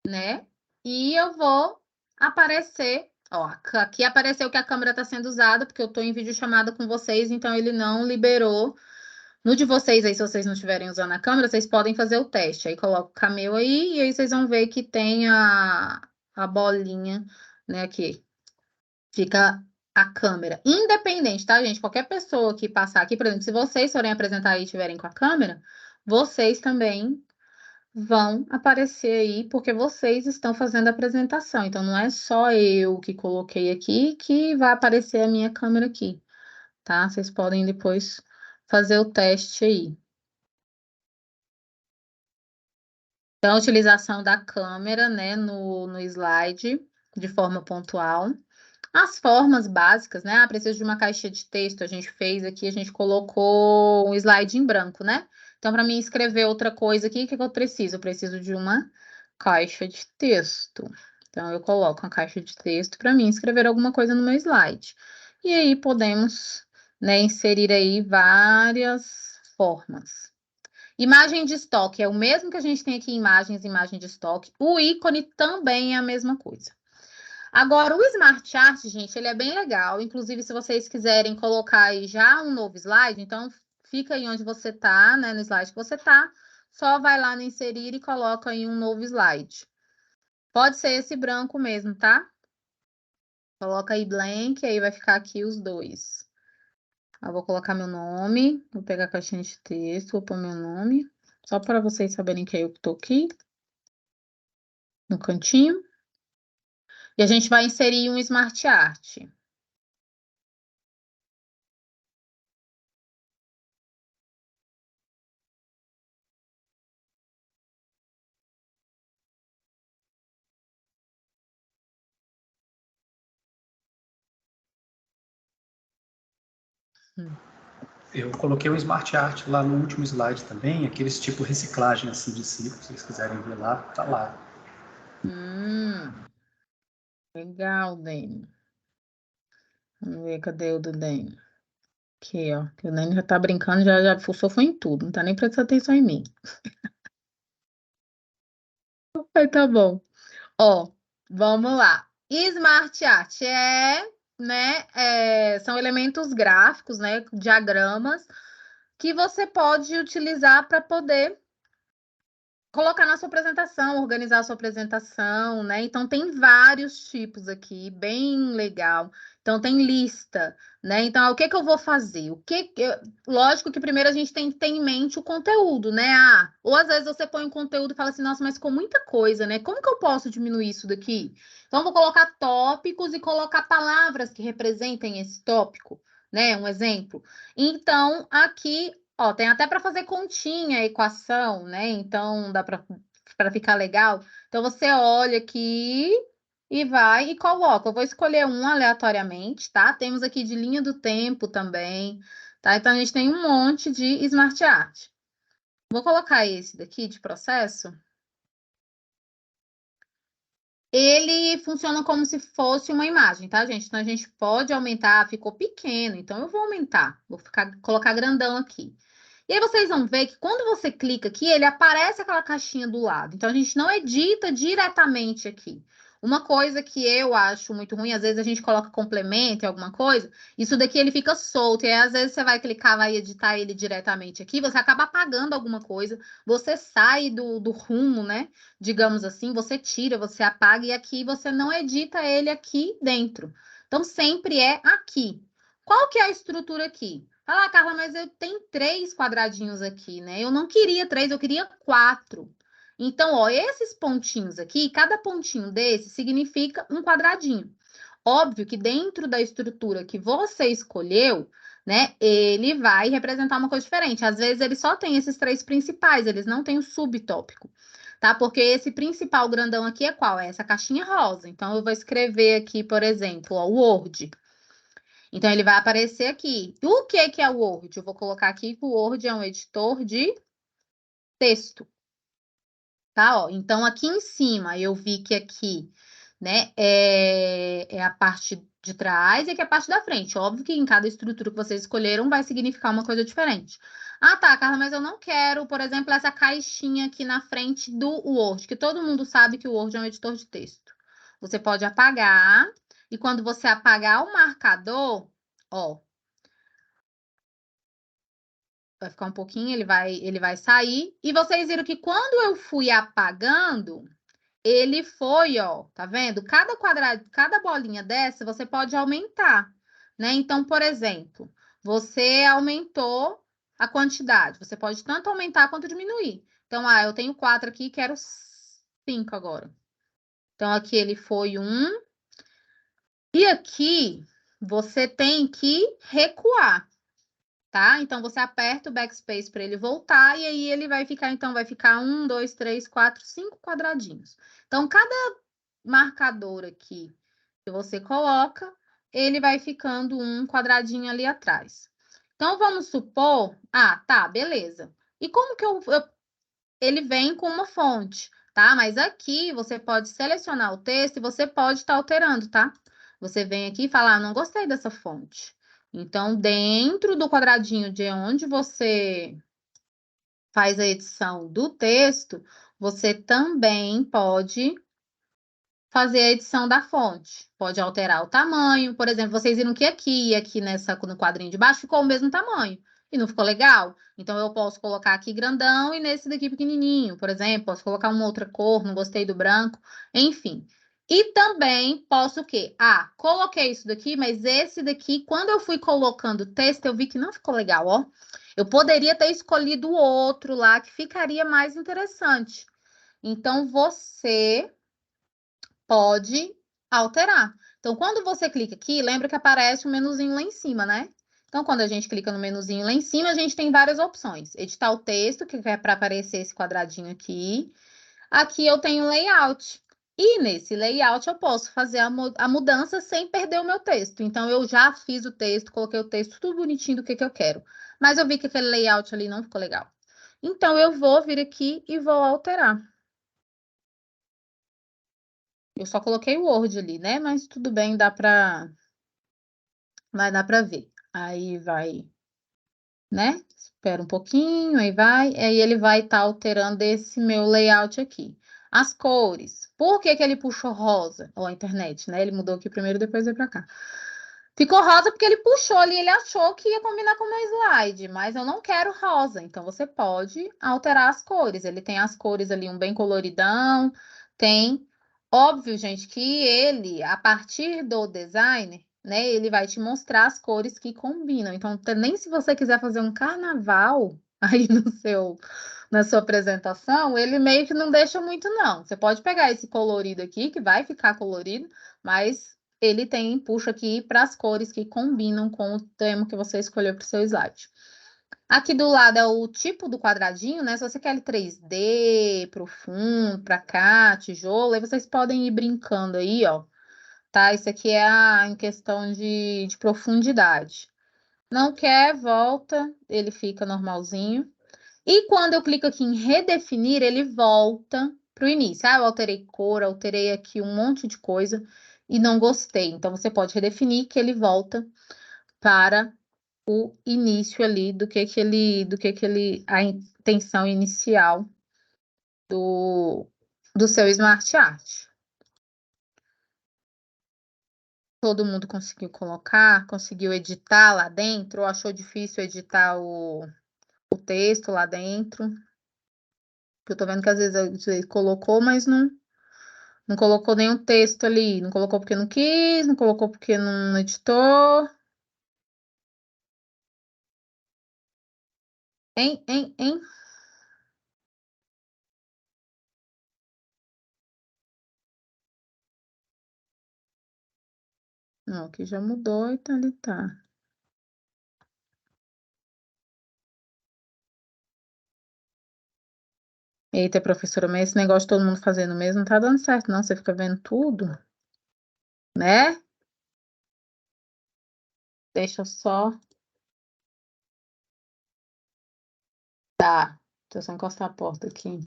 S1: né? E eu vou aparecer, ó, aqui apareceu que a câmera está sendo usada, porque eu estou em videochamada com vocês, então ele não liberou. No de vocês aí, se vocês não estiverem usando a câmera, vocês podem fazer o teste. Aí coloca o camel aí, e aí vocês vão ver que tem a bolinha, né, aqui. Fica a câmera. Independente, tá, gente? Qualquer pessoa que passar aqui, por exemplo, se vocês forem apresentar e estiverem com a câmera, vocês também vão aparecer aí, porque vocês estão fazendo a apresentação. Então, não é só eu que coloquei aqui que vai aparecer a minha câmera aqui, tá? Vocês podem depois fazer o teste aí. Então, a utilização da câmera, né, no slide, de forma pontual. As formas básicas, né? Ah, preciso de uma caixa de texto. A gente fez aqui, a gente colocou um slide em branco, né? Então, para mim escrever outra coisa aqui, o que eu preciso? Eu preciso de uma caixa de texto. Então, eu coloco uma caixa de texto para mim escrever alguma coisa no meu slide. E aí, podemos, né, inserir aí várias formas. Imagem de estoque é o mesmo que a gente tem aqui em imagens, imagem de estoque. O ícone também é a mesma coisa. Agora, o Smart Art, gente, ele é bem legal. Inclusive, se vocês quiserem colocar aí já um novo slide, então fica aí onde você tá, né? No slide que você tá. Só vai lá no inserir e coloca aí um novo slide. Pode ser esse branco mesmo, tá? Coloca aí blank, aí vai ficar aqui os dois. Eu vou colocar meu nome, vou pegar a caixinha de texto, vou pôr meu nome, só para vocês saberem que é eu que tô aqui, no cantinho. E a gente vai inserir um Smart Art.
S2: Eu coloquei o Smart Art lá no último slide também, aqueles tipo reciclagem assim de ciclo, se vocês quiserem ver lá, tá lá.
S1: Legal, Dani. Vamos ver, cadê o do Dani? Aqui, ó. Que o Dani já tá brincando, já fuçou foi em tudo. Não tá nem prestando atenção em mim. Aí tá bom. Ó, vamos lá. Smart Art são elementos gráficos, né? Diagramas que você pode utilizar para poder colocar na sua apresentação, organizar a sua apresentação, né? Então tem vários tipos aqui, bem legal. Então tem lista, né? Então, o que que eu vou fazer? Lógico que primeiro a gente tem que ter em mente o conteúdo, né? Ah, ou às vezes você põe um conteúdo e fala assim, nossa, mas ficou muita coisa, né? Como que eu posso diminuir isso daqui? Então, eu vou colocar tópicos e colocar palavras que representem esse tópico, né? Um exemplo. Então, aqui ó, tem até para fazer continha, equação, né? Então dá para ficar legal. Então você olha aqui e vai e coloca. Eu vou escolher um aleatoriamente, tá? Temos aqui de linha do tempo também, tá? Então a gente tem um monte de Smart Art. Vou colocar esse daqui de processo. Ele funciona como se fosse uma imagem, tá, gente? Então a gente pode aumentar, ficou pequeno, então eu vou aumentar, colocar grandão aqui. E aí vocês vão ver que quando você clica aqui, ele aparece aquela caixinha do lado. Então a gente não edita diretamente aqui. Uma coisa que eu acho muito ruim, às vezes a gente coloca complemento em alguma coisa, isso daqui ele fica solto, e aí, às vezes você vai clicar, vai editar ele diretamente aqui, você acaba apagando alguma coisa, você sai do rumo, né? Digamos assim, você tira, você apaga, e aqui você não edita ele aqui dentro. Então, sempre é aqui. Qual que é a estrutura aqui? Ah, Carla, mas eu tenho 3 quadradinhos aqui, né? Eu não queria 3, eu queria 4. Então, ó, esses pontinhos aqui, cada pontinho desse significa um quadradinho. Óbvio que dentro da estrutura que você escolheu, né, ele vai representar uma coisa diferente. Às vezes ele só tem esses 3 principais, eles não têm o subtópico, tá? Porque esse principal grandão aqui é qual? É essa caixinha rosa. Então, eu vou escrever aqui, por exemplo, ó, Word. Então, ele vai aparecer aqui. O que que é o Word? Eu vou colocar aqui que o Word é um editor de texto. Tá, ó. Então, aqui em cima, eu vi que aqui, né, é a parte de trás e aqui é a parte da frente. Óbvio que em cada estrutura que vocês escolheram vai significar uma coisa diferente. Ah, tá, Carla, mas eu não quero, por exemplo, essa caixinha aqui na frente do Word, que todo mundo sabe que o Word é um editor de texto. Você pode apagar, e quando você apagar o marcador, ó, vai ficar um pouquinho, ele vai sair. E vocês viram que quando eu fui apagando, ele foi, ó, tá vendo? Cada quadrado, cada bolinha dessa, você pode aumentar, né? Então, por exemplo, você aumentou a quantidade. Você pode tanto aumentar quanto diminuir. Então, eu tenho 4 aqui, quero 5 agora. Então, aqui ele foi 1. E aqui, você tem que recuar. Tá? Então, você aperta o backspace para ele voltar, e aí ele vai ficar, então, vai ficar 1, 2, 3, 4, 5 quadradinhos. Então, cada marcador aqui que você coloca, ele vai ficando um quadradinho ali atrás. Então, vamos supor... Ah, tá, beleza. E como que ele vem com uma fonte, tá? Mas aqui, você pode selecionar o texto e você pode estar alterando, tá? Você vem aqui e fala, não gostei dessa fonte. Então, dentro do quadradinho de onde você faz a edição do texto, você também pode fazer a edição da fonte. Pode alterar o tamanho. Por exemplo, vocês viram que aqui no quadrinho de baixo ficou o mesmo tamanho. E não ficou legal? Então, eu posso colocar aqui grandão e nesse daqui pequenininho. Por exemplo, posso colocar uma outra cor, não gostei do branco. Enfim. E também posso o quê? Coloquei isso daqui, mas esse daqui, quando eu fui colocando o texto, eu vi que não ficou legal, ó. Eu poderia ter escolhido o outro lá, que ficaria mais interessante. Então, você pode alterar. Então, quando você clica aqui, lembra que aparece um menuzinho lá em cima, né? Então, quando a gente clica no menuzinho lá em cima, a gente tem várias opções. Editar o texto, que é para aparecer esse quadradinho aqui. Aqui eu tenho layout. E nesse layout eu posso fazer a mudança sem perder o meu texto. Então, eu já fiz o texto, coloquei o texto tudo bonitinho do que eu quero. Mas eu vi que aquele layout ali não ficou legal. Então, eu vou vir aqui e vou alterar. Eu só coloquei o Word ali, né? Mas tudo bem, vai dar para ver. Aí vai, né? Espera um pouquinho, aí ele vai estar alterando esse meu layout aqui. As cores. Por que que ele puxou rosa? Ou a internet, né? Ele mudou aqui primeiro, depois veio para cá. Ficou rosa porque ele puxou ali, ele achou que ia combinar com o meu slide, mas eu não quero rosa, então você pode alterar as cores. Ele tem as cores ali, um bem coloridão, tem. Óbvio, gente, que ele, a partir do designer, né, ele vai te mostrar as cores que combinam. Então, nem se você quiser fazer um carnaval aí na sua apresentação, ele meio que não deixa muito, não. Você pode pegar esse colorido aqui, que vai ficar colorido, mas ele puxa aqui para as cores que combinam com o tema que você escolheu para o seu slide. Aqui do lado é o tipo do quadradinho, né? Se você quer ele 3D, profundo, para cá, tijolo, aí vocês podem ir brincando aí, ó. Tá? Isso aqui é em questão de profundidade. Não quer, volta, ele fica normalzinho. E quando eu clico aqui em redefinir, ele volta para o início. Eu alterei cor, alterei aqui um monte de coisa e não gostei. Então, você pode redefinir que ele volta para o início ali a intenção inicial do seu Smart Art. Todo mundo conseguiu colocar? Conseguiu editar lá dentro? Ou achou difícil editar o texto lá dentro? Eu tô vendo que às vezes você colocou, mas não colocou nenhum texto ali. Não colocou porque não quis, não colocou porque não editou. Hein? Não, aqui já mudou e tá ali, tá. Eita, professora, mas esse negócio de todo mundo fazendo mesmo não tá dando certo, não. Você fica vendo tudo, né? Deixa eu só. Tá. Deixa eu só encostar a porta aqui.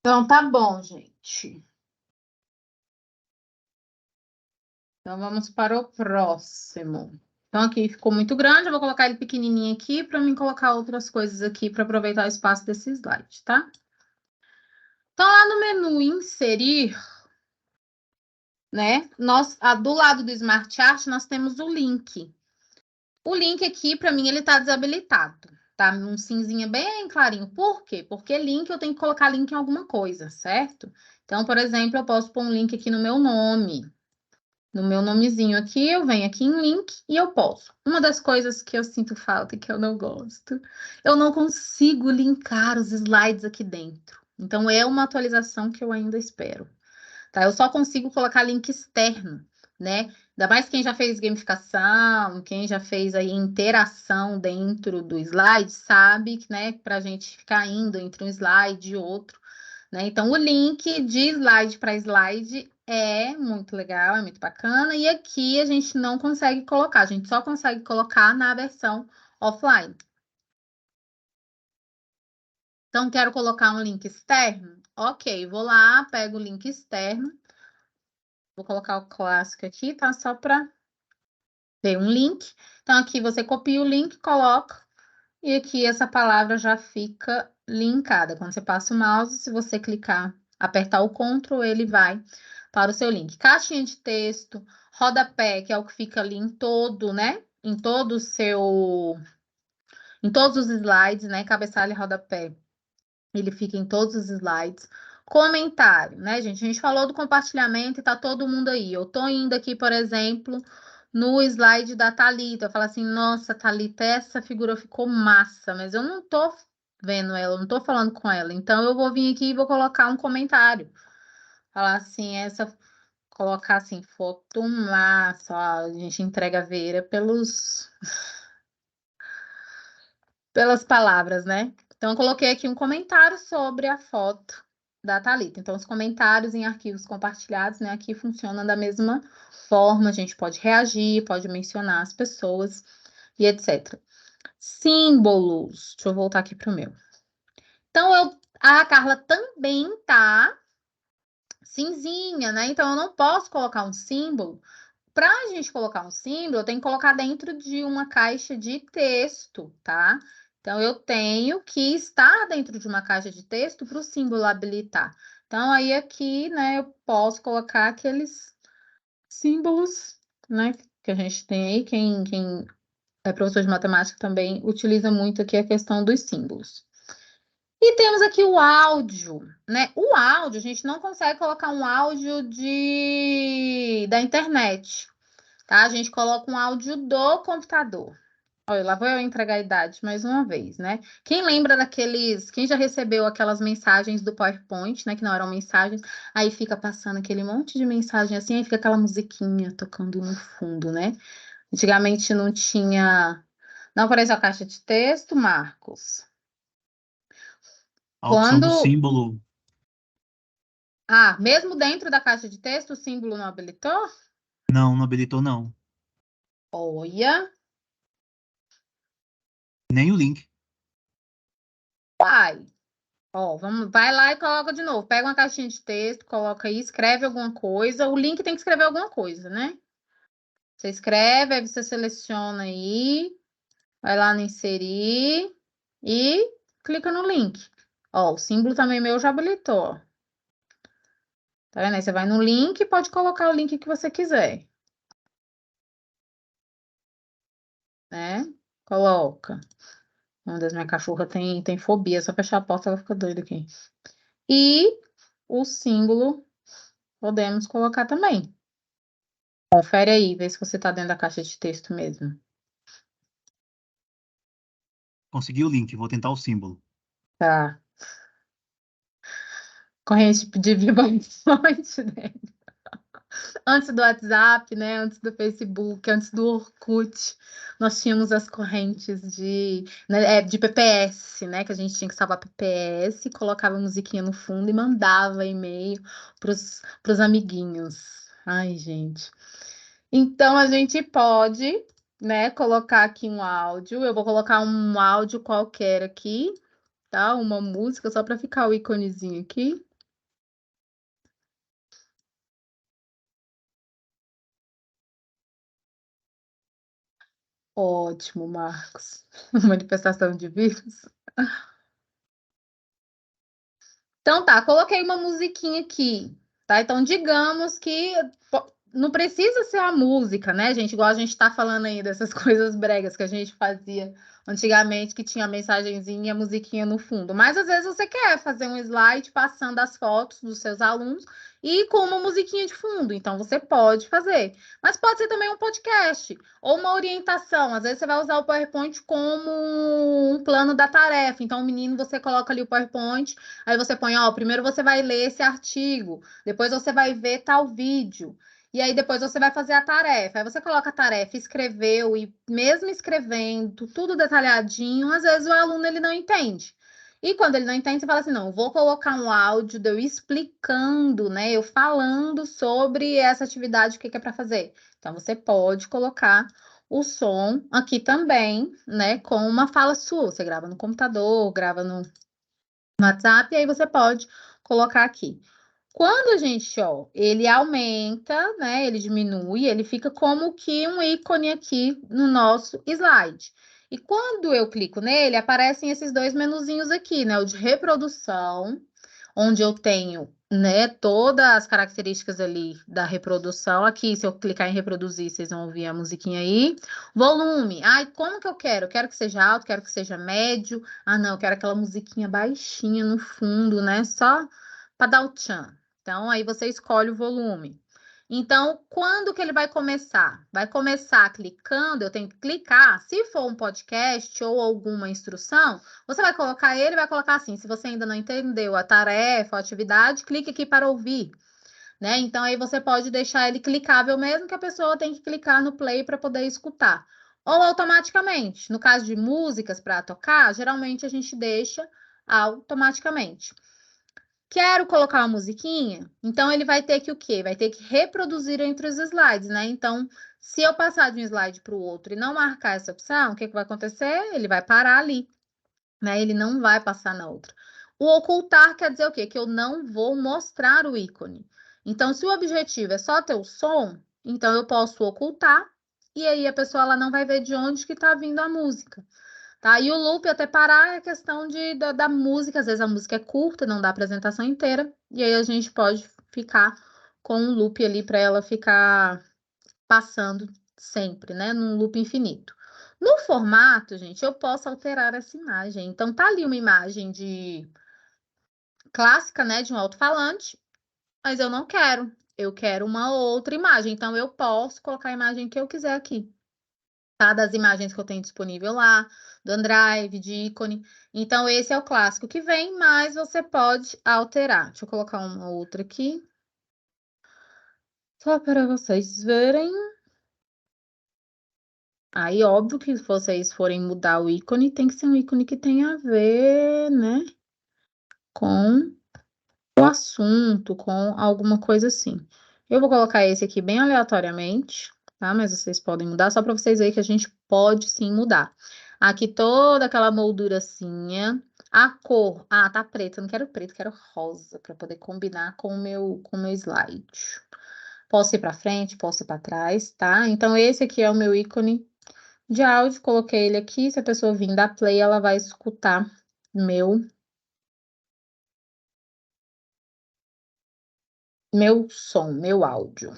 S1: Então, tá bom, gente. Então, vamos para o próximo. Então, aqui ficou muito grande, eu vou colocar ele pequenininho aqui para mim colocar outras coisas aqui para aproveitar o espaço desse slide, tá? Então, lá no menu inserir, né? Do lado do Smart Art, nós temos o link. O link aqui, para mim, ele tá desabilitado, tá? Um cinzinha bem clarinho. Por quê? Porque link, eu tenho que colocar link em alguma coisa, certo? Então, por exemplo, eu posso pôr um link aqui no meu nome. No meu nomezinho aqui, eu venho aqui em link e eu posso. Uma das coisas que eu sinto falta e que eu não gosto, eu não consigo linkar os slides aqui dentro. Então, é uma atualização que eu ainda espero. Tá? Eu só consigo colocar link externo, né? Ainda mais quem já fez gamificação, quem já fez aí interação dentro do slide, sabe que, né, para a gente ficar indo entre um slide e outro, né? Então, o link de slide para slide é muito legal, é muito bacana, e aqui a gente não consegue colocar, a gente só consegue colocar na versão offline. Então, quero colocar um link externo? Ok, vou lá, pego o link externo. Vou colocar o clássico aqui, tá? Só para ter um link. Então, aqui você copia o link, coloca, e aqui essa palavra já fica linkada. Quando você passa o mouse, se você clicar, apertar o Ctrl, ele vai para o seu link. Caixinha de texto, rodapé, que é o que fica ali em todo, né? Em todo o seu... Em todos os slides, né? Cabeçalho e rodapé. Ele fica em todos os slides. Comentário, né, gente? A gente falou do compartilhamento e tá todo mundo aí. Eu tô indo aqui, por exemplo, no slide da Thalita. Eu falo assim, nossa, Thalita, essa figura ficou massa, mas eu não tô vendo ela, eu não tô falando com ela. Então, eu vou vir aqui e vou colocar um comentário. Falar assim, colocar assim, foto massa. Ó, a gente entrega a Vera pelas palavras, né? Então, eu coloquei aqui um comentário sobre a foto da Thalita. Então, os comentários em arquivos compartilhados, né? Aqui funcionam da mesma forma. A gente pode reagir, pode mencionar as pessoas e etc. Símbolos. Deixa eu voltar aqui para o meu. Então, a Carla também tá cinzinha, né? Então, eu não posso colocar um símbolo. Para a gente colocar um símbolo, eu tenho que colocar dentro de uma caixa de texto, tá? Então, eu tenho que estar dentro de uma caixa de texto para o símbolo habilitar. Então, aí aqui, né, eu posso colocar aqueles símbolos, né, que a gente tem aí. Quem é professor de matemática também utiliza muito aqui a questão dos símbolos. E temos aqui o áudio, né? O áudio, a gente não consegue colocar um áudio da internet. Tá? A gente coloca um áudio do computador. Olha, lá vou eu entregar a idade mais uma vez, né? Quem lembra quem já recebeu aquelas mensagens do PowerPoint, né? Que não eram mensagens, aí fica passando aquele monte de mensagem assim, aí fica aquela musiquinha tocando no fundo, né? Antigamente não tinha. Não apareceu a caixa de texto, Marcos.
S3: A opção do
S1: Quando.
S3: símbolo.
S1: Ah, mesmo dentro da caixa de texto, o símbolo não habilitou?
S3: Não habilitou, não.
S1: Olha.
S3: Nem o link.
S1: Pai. Ó, vai lá e coloca de novo. Pega uma caixinha de texto, coloca aí, escreve alguma coisa. O link tem que escrever alguma coisa, né? Você escreve, aí você seleciona aí, vai lá no inserir e clica no link. Ó, o símbolo também meu já habilitou, ó. Tá vendo? Aí você vai no link e pode colocar o link que você quiser. Né? Coloca. Meu Deus, minha cachorra tem fobia. Só fechar a porta, ela fica doida aqui. E o símbolo podemos colocar também. Confere aí, vê se você tá dentro da caixa de texto mesmo.
S3: Consegui o link, vou tentar o símbolo.
S1: Tá. Corrente de vibrações, né? Antes do WhatsApp, né? Antes do Facebook, antes do Orkut, nós tínhamos as correntes de PPS, né? Que a gente tinha que salvar PPS, colocava musiquinha no fundo e mandava e-mail pros amiguinhos. Ai, gente. Então a gente pode, né, colocar aqui um áudio. Eu vou colocar um áudio qualquer aqui, tá? Uma música, só para ficar o íconezinho aqui. Ótimo, Marcos. Manifestação de vírus. Então tá, coloquei uma musiquinha aqui, tá? Então digamos que não precisa ser a música, né, gente? Igual a gente tá falando aí dessas coisas bregas que a gente fazia antigamente, que tinha a mensagenzinha e a musiquinha no fundo. Mas às vezes você quer fazer um slide passando as fotos dos seus alunos e com uma musiquinha de fundo. Então você pode fazer. Mas pode ser também um podcast ou uma orientação. Às vezes você vai usar o PowerPoint como um plano da tarefa. Então, o menino, você coloca ali o PowerPoint. Aí você põe, ó, primeiro você vai ler esse artigo, depois você vai ver tal vídeo, e aí depois você vai fazer a tarefa. Aí você coloca a tarefa, escreveu, e mesmo escrevendo tudo detalhadinho, às vezes o aluno ele não entende. E quando ele não entende, você fala assim, não, eu vou colocar um áudio de eu explicando, né, eu falando sobre essa atividade, o que é para fazer. Então, você pode colocar o som aqui também, né, com uma fala sua. Você grava no computador, grava no WhatsApp, e aí você pode colocar aqui. Quando a gente, ó, ele aumenta, né, ele diminui, ele fica como que um ícone aqui no nosso slide. E quando eu clico nele, aparecem esses dois menuzinhos aqui, né, o de reprodução, onde eu tenho, né, todas as características ali da reprodução. Aqui, se eu clicar em reproduzir, vocês vão ouvir a musiquinha aí. Volume. Ai, como que eu quero? Quero que seja alto, quero que seja médio. Ah, não, eu quero aquela musiquinha baixinha no fundo, né? Só para dar o tchan. Então, aí você escolhe o volume. Então, quando que ele vai começar? Vai começar clicando, eu tenho que clicar. Se for um podcast ou alguma instrução, você vai colocar ele, vai colocar assim, se você ainda não entendeu a tarefa, a atividade, clique aqui para ouvir, né? Então, aí você pode deixar ele clicável mesmo que a pessoa tem que clicar no play para poder escutar. Ou automaticamente. No caso de músicas para tocar, geralmente a gente deixa automaticamente. Quero colocar uma musiquinha, então ele vai ter que o quê? Vai ter que reproduzir entre os slides, né? Então, se eu passar de um slide para o outro e não marcar essa opção, o que vai acontecer? Ele vai parar ali, né? Ele não vai passar na outra. O ocultar quer dizer o quê? Que eu não vou mostrar o ícone. Então, se o objetivo é só ter o som, então eu posso ocultar e aí a pessoa ela não vai ver de onde que está vindo a música. Tá? E o loop até parar é questão da música, às vezes a música é curta, não dá a apresentação inteira, e aí a gente pode ficar com um loop ali para ela ficar passando sempre, né? Num loop infinito. No formato, gente, eu posso alterar essa imagem. Então, tá ali uma imagem de clássica, né? De um alto-falante, mas eu não quero. Eu quero uma outra imagem. Então, eu posso colocar a imagem que eu quiser aqui. Tá? Das imagens que eu tenho disponível lá, do OneDrive, de ícone. Então, esse é o clássico que vem, mas você pode alterar. Deixa eu colocar uma outra aqui. Só para vocês verem. Aí, óbvio que se vocês forem mudar o ícone, tem que ser um ícone que tenha a ver, né, com o assunto, com alguma coisa assim. Eu vou colocar esse aqui bem aleatoriamente, tá? Mas vocês podem mudar, só para vocês verem que a gente pode sim mudar. Aqui toda aquela molduracinha. A cor, tá preta, eu não quero preto, quero rosa, para poder combinar com o meu slide. Posso ir para frente, posso ir para trás, tá? Então, esse aqui é o meu ícone de áudio. Coloquei ele aqui. Se a pessoa vir dar play, ela vai escutar meu som, meu áudio.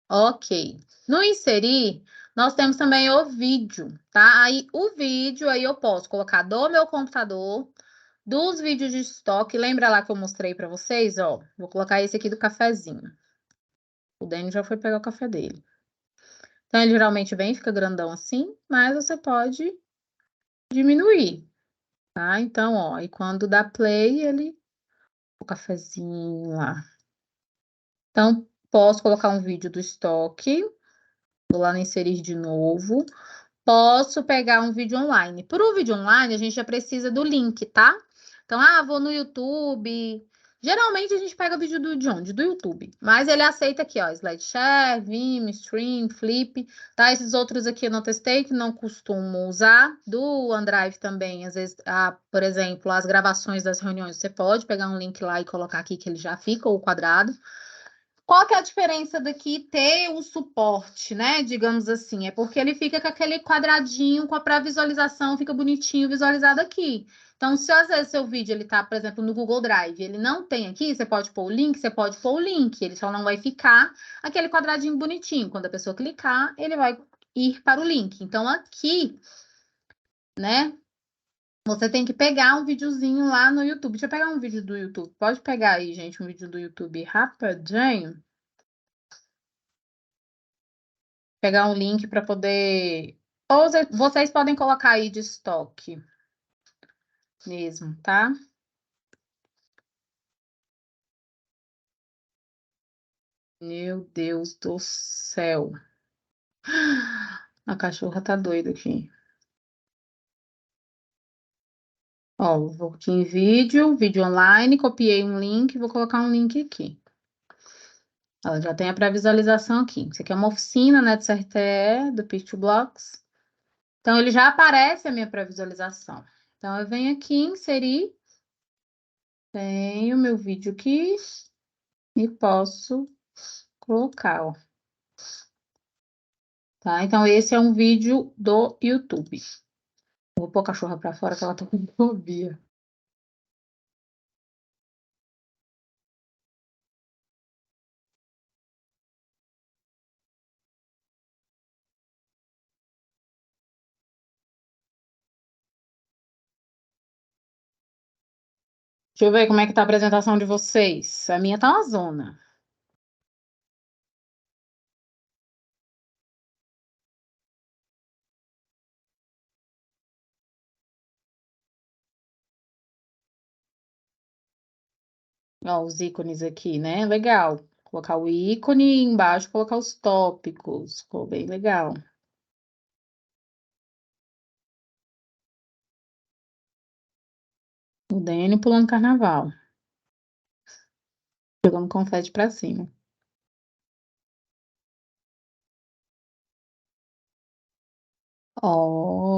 S1: Ok. No inserir, nós temos também o vídeo, tá? Aí, o vídeo, aí eu posso colocar do meu computador, dos vídeos de estoque. Lembra lá que eu mostrei para vocês? Ó, vou colocar esse aqui do cafezinho. O Dani já foi pegar o café dele. Então, ele geralmente vem, fica grandão assim, mas você pode diminuir, tá? Então, ó, e quando dá play, ele... O cafezinho lá. Então, posso colocar um vídeo do estoque. Vou lá no inserir de novo. Posso pegar um vídeo online. Para o vídeo online, a gente já precisa do link, tá? Então, vou no YouTube. Geralmente, a gente pega vídeo de onde? Do YouTube. Mas ele aceita aqui, ó, SlideShare, Vimeo, Stream, Flip, tá? Esses outros aqui eu não testei, que não costumo usar. Do OneDrive também, às vezes, por exemplo, as gravações das reuniões, você pode pegar um link lá e colocar aqui que ele já fica, o quadrado. Qual que é a diferença daqui ter o suporte, né? Digamos assim, é porque ele fica com aquele quadradinho com a pré-visualização, fica bonitinho visualizado aqui. Então, se às vezes seu vídeo ele tá, por exemplo, no Google Drive, ele não tem aqui, você pode pôr o link, você pode pôr o link, ele só não vai ficar aquele quadradinho bonitinho. Quando a pessoa clicar, ele vai ir para o link. Então, aqui, né? Você tem que pegar um videozinho lá no YouTube. Deixa eu pegar um vídeo do YouTube. Pode pegar aí, gente, um vídeo do YouTube rapidinho. Pegar um link para poder. Ou vocês podem colocar aí de estoque mesmo, tá? Meu Deus do céu. A cachorra tá doida aqui. Ó, vou aqui em vídeo online, copiei um link, vou colocar um link aqui. Ela já tem a pré-visualização aqui. Isso aqui é uma oficina, né, de CRTE, do Pictoblocks. Então, ele já aparece a minha pré-visualização. Então, eu venho aqui, inserir. Tenho meu vídeo aqui e posso colocar, ó. Tá? Então, esse é um vídeo do YouTube. Vou pôr a cachorra pra fora que ela tá com fobia. Deixa eu ver como é que tá a apresentação de vocês. A minha tá uma zona. Ó, os ícones aqui, né? Legal. Colocar o ícone e embaixo colocar os tópicos. Ficou bem legal. O Dani pulando carnaval. Jogando confete pra cima. Ok.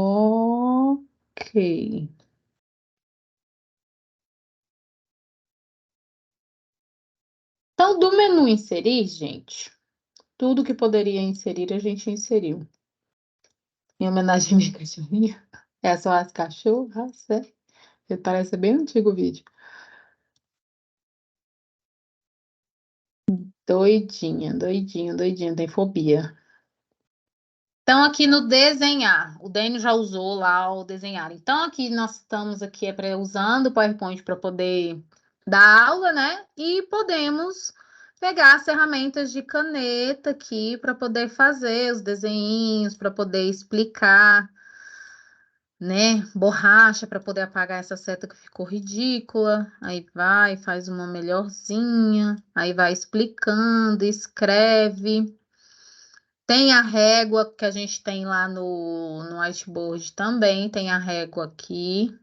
S1: Então, do menu inserir, gente, tudo que poderia inserir, a gente inseriu. Em homenagem à minha cachorrinha. Essas são as cachorras, é? Parece bem antigo o vídeo. Doidinha, doidinha, doidinha, tem fobia. Então, aqui no desenhar, o Dani já usou lá o desenhar. Então, aqui nós estamos aqui usando o PowerPoint para poder dar aula, né? E podemos pegar as ferramentas de caneta aqui para poder fazer os desenhinhos, para poder explicar, né? Borracha para poder apagar essa seta que ficou ridícula. Aí vai, faz uma melhorzinha, aí vai explicando, escreve. Tem a régua que a gente tem lá no whiteboard também, tem a régua aqui.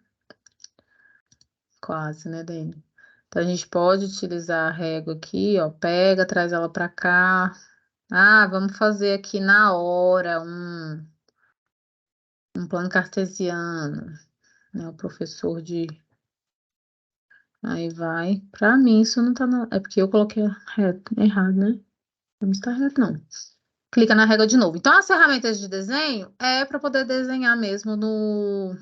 S1: Quase, né, Dani? Então, a gente pode utilizar a régua aqui, ó, pega, traz ela para cá. Vamos fazer aqui na hora um plano cartesiano, né? O professor de... Aí vai. Para mim, isso não tá... É porque eu coloquei errado, né? Start não. Clica na régua de novo. Então, as ferramentas de desenho é para poder desenhar mesmo no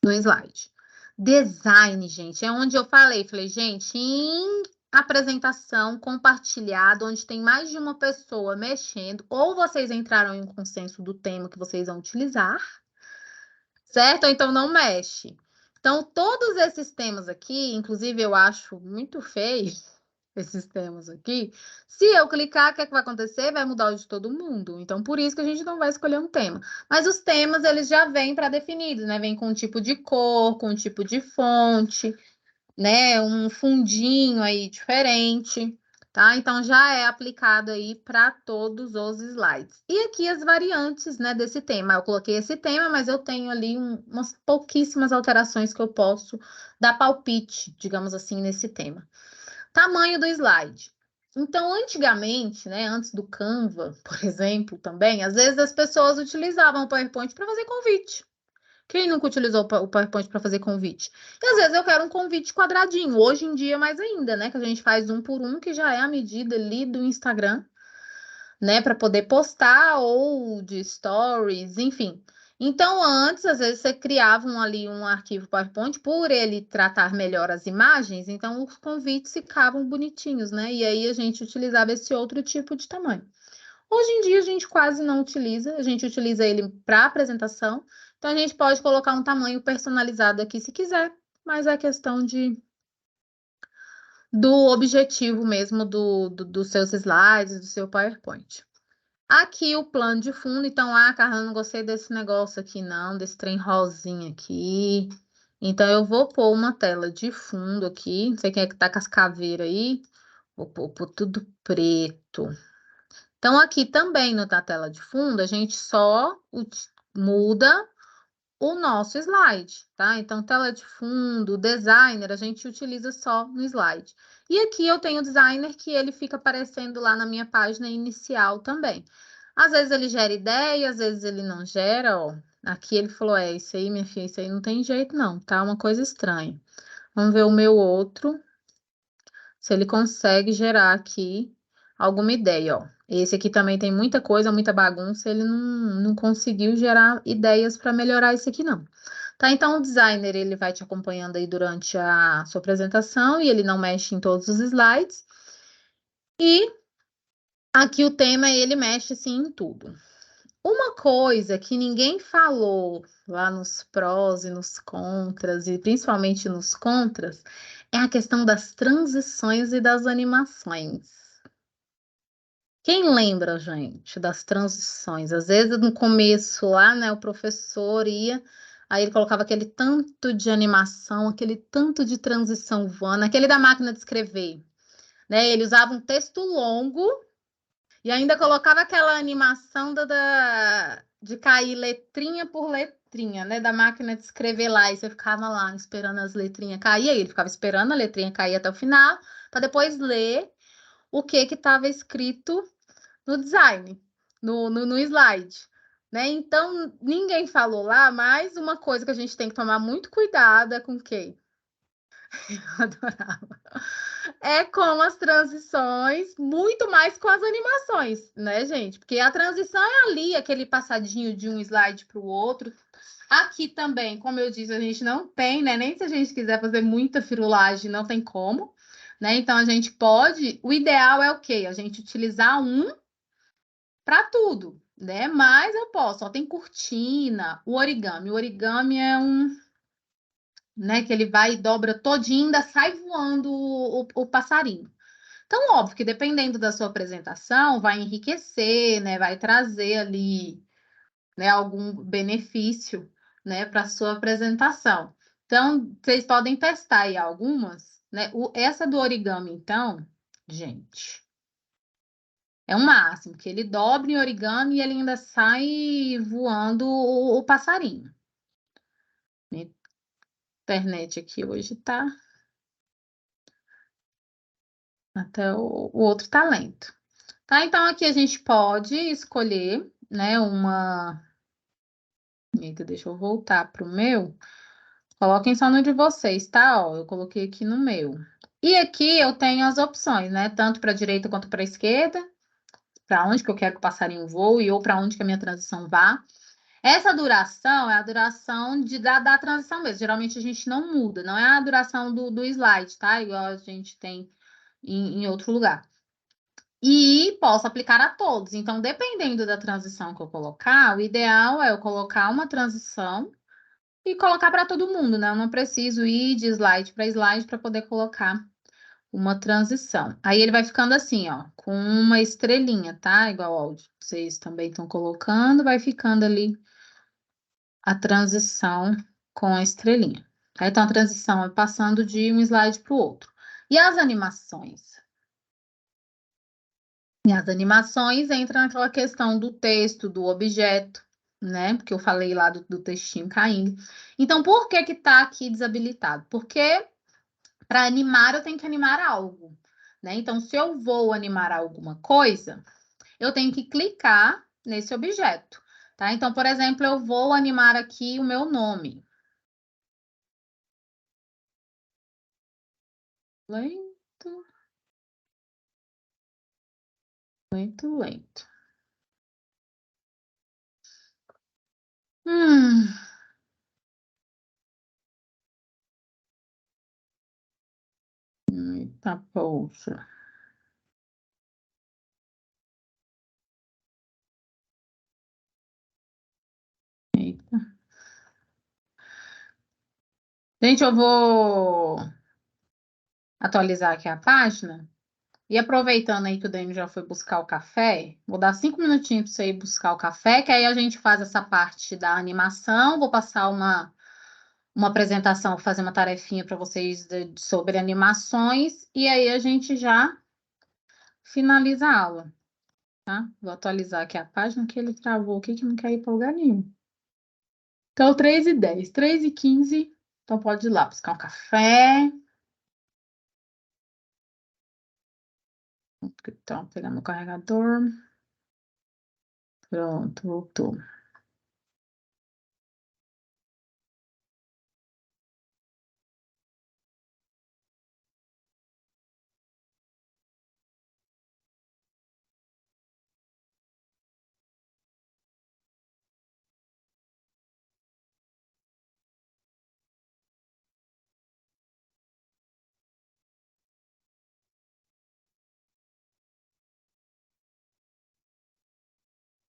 S1: slide. Design, gente, é onde eu falei, gente, em apresentação compartilhada, onde tem mais de uma pessoa mexendo, ou vocês entraram em consenso do tema que vocês vão utilizar, certo? Ou então não mexe. Então, todos esses temas aqui, inclusive eu acho muito feio esses temas aqui, se eu clicar, o que é que vai acontecer? Vai mudar o de todo mundo. Então, por isso que a gente não vai escolher um tema. Mas os temas, eles já vêm pré-definidos, né? Vem com um tipo de cor, com um tipo de fonte, né? Um fundinho aí diferente, tá? Então, já é aplicado aí para todos os slides. E aqui as variantes, né, desse tema. Eu coloquei esse tema, mas eu tenho ali umas pouquíssimas alterações que eu posso dar palpite, digamos assim, nesse tema. Tamanho do slide. Então, antigamente, né, antes do Canva, por exemplo, também, às vezes as pessoas utilizavam o PowerPoint para fazer convite. Quem nunca utilizou o PowerPoint para fazer convite? E às vezes eu quero um convite quadradinho. Hoje em dia, mais ainda, né? Que a gente faz um por um, que já é a medida ali do Instagram, né? Para poder postar ou de stories, enfim. Então, antes, às vezes, você criava ali um arquivo PowerPoint, por ele tratar melhor as imagens, então os convites ficavam bonitinhos, né? E aí a gente utilizava esse outro tipo de tamanho. Hoje em dia, a gente quase não utiliza, a gente utiliza ele para apresentação, então a gente pode colocar um tamanho personalizado aqui se quiser, mas é questão do objetivo mesmo dos seus slides, do seu PowerPoint. Aqui o plano de fundo, então, Carla, não gostei desse negócio aqui não, desse trem rosinha aqui. Então, eu vou pôr uma tela de fundo aqui, não sei quem é que tá com as caveiras aí, vou pôr tudo preto. Então, aqui também na tela de fundo, a gente só muda o nosso slide, tá? Então, tela de fundo, designer, a gente utiliza só no slide. E aqui eu tenho o designer que ele fica aparecendo lá na minha página inicial também. Às vezes ele gera ideia, às vezes ele não gera, ó. Aqui ele falou, isso aí, minha filha, isso aí não tem jeito não, tá? Uma coisa estranha. Vamos ver o meu outro, se ele consegue gerar aqui alguma ideia, ó. Esse aqui também tem muita coisa, muita bagunça, ele não conseguiu gerar ideias para melhorar isso aqui, não. Tá, então o designer, ele vai te acompanhando aí durante a sua apresentação e ele não mexe em todos os slides. E aqui o tema, ele mexe, sim, em tudo. Uma coisa que ninguém falou lá nos prós e nos contras, e principalmente nos contras, é a questão das transições e das animações. Quem lembra, gente, das transições? Às vezes, no começo lá, né, o professor ia, aí ele colocava aquele tanto de animação, aquele tanto de transição voando, aquele da máquina de escrever, né? Ele usava um texto longo e ainda colocava aquela animação de cair letrinha por letrinha, né? Da máquina de escrever lá, e você ficava lá esperando as letrinhas cair, aí ele ficava esperando a letrinha cair até o final, para depois ler o que estava escrito no design, no slide, né? Então, ninguém falou lá, mas uma coisa que a gente tem que tomar muito cuidado é com o quê? Eu adorava. É com as transições, muito mais com as animações, né, gente? Porque a transição é ali, aquele passadinho de um slide para o outro. Aqui também, como eu disse, a gente não tem, né? Nem se a gente quiser fazer muita firulagem, não tem como, né? Então, a gente pode... O ideal é o quê? A gente utilizar um para tudo, né? Mas eu posso, ó, tem cortina, o origami. O origami é um, né, que ele vai e dobra todinho, ainda sai voando o passarinho. Então, óbvio que dependendo da sua apresentação, vai enriquecer, né? Vai trazer ali, né, algum benefício, né, para sua apresentação. Então, vocês podem testar aí algumas, né? Essa do origami, então, gente, é um máximo, que ele dobra em origami e ele ainda sai voando o passarinho. Minha internet aqui hoje tá até o outro talento. Tá, então aqui a gente pode escolher, né, uma... Eita, deixa eu voltar pro meu. Coloquem só no de vocês, tá? Ó, eu coloquei aqui no meu. E aqui eu tenho as opções, né? Tanto para a direita quanto para a esquerda, para onde que eu quero que o passarinho voe ou para onde que a minha transição vá. Essa duração é a duração da transição mesmo. Geralmente a gente não muda, não é a duração do slide, tá? Igual a gente tem em outro lugar. E posso aplicar a todos. Então, dependendo da transição que eu colocar, o ideal é eu colocar uma transição e colocar para todo mundo, né? Eu não preciso ir de slide para poder colocar uma transição. Aí ele vai ficando assim, ó, com uma estrelinha, tá? Igual ó, vocês também estão colocando, vai ficando ali a transição com a estrelinha. Aí, então, a transição é passando de um slide para o outro. E as animações? E as animações entram naquela questão do texto, do objeto, né? Porque eu falei lá do textinho caindo. Então, por que que tá aqui desabilitado? Porque para animar eu tenho que animar algo, né? Então, se eu vou animar alguma coisa, eu tenho que clicar nesse objeto, tá? Então, por exemplo, eu vou animar aqui o meu nome. Lento, lento, lento. Hum, eita, poxa. Eita. Gente, eu vou atualizar aqui a página. E aproveitando aí que o Dani já foi buscar o café, vou dar 5 minutinhos para você ir buscar o café, que aí a gente faz essa parte da animação. Vou passar uma apresentação, fazer uma tarefinha para vocês sobre animações, e aí a gente já finaliza a aula, tá? Vou atualizar aqui a página que ele travou aqui, que não quer ir para lugar nenhum. Então, 3h10, 3h15, então pode ir lá buscar um café. Então, pegando o carregador. Pronto, voltou.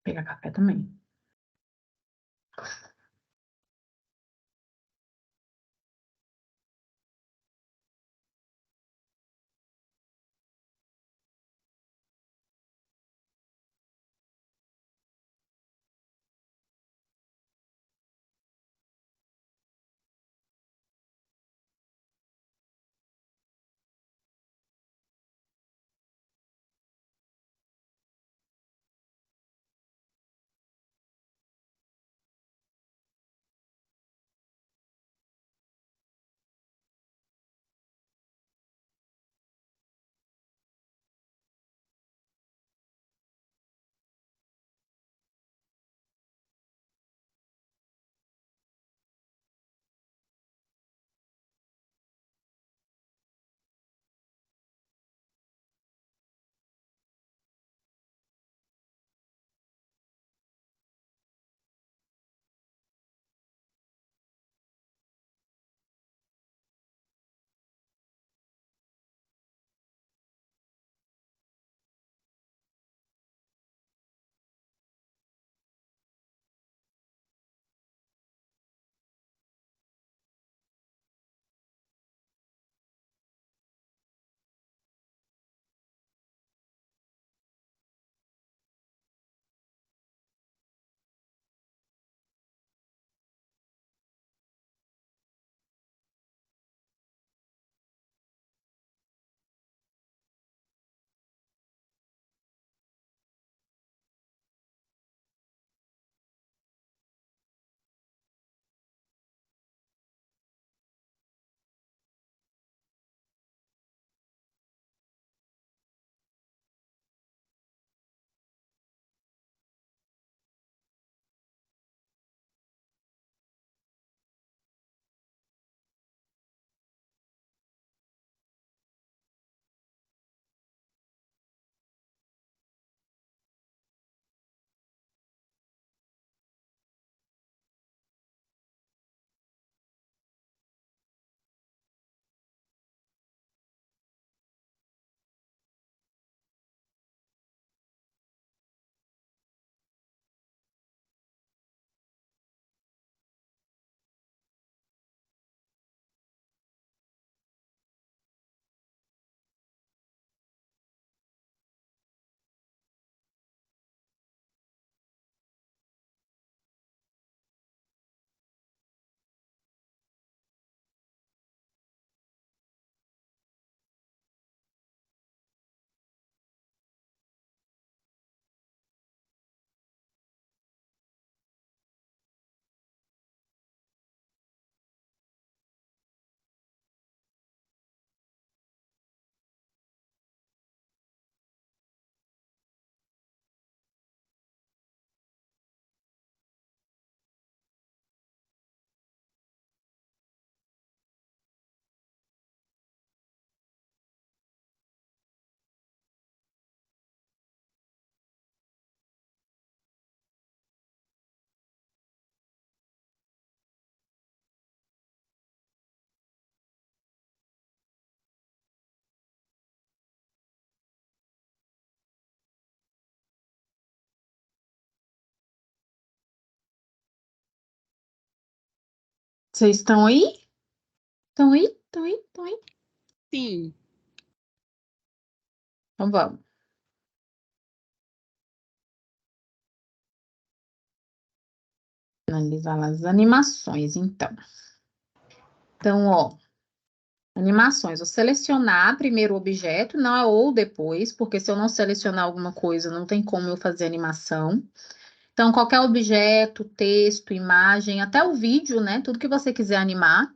S1: Pegar café também. Vocês estão aí? Estão aí? Estão aí? Estão aí?
S4: Sim.
S1: Então vamos. Analisar as animações, então. Então, ó, animações. Vou selecionar primeiro o objeto, não é ou depois, porque se eu não selecionar alguma coisa, não tem como eu fazer animação. Então, qualquer objeto, texto, imagem, até o vídeo, né? Tudo que você quiser animar.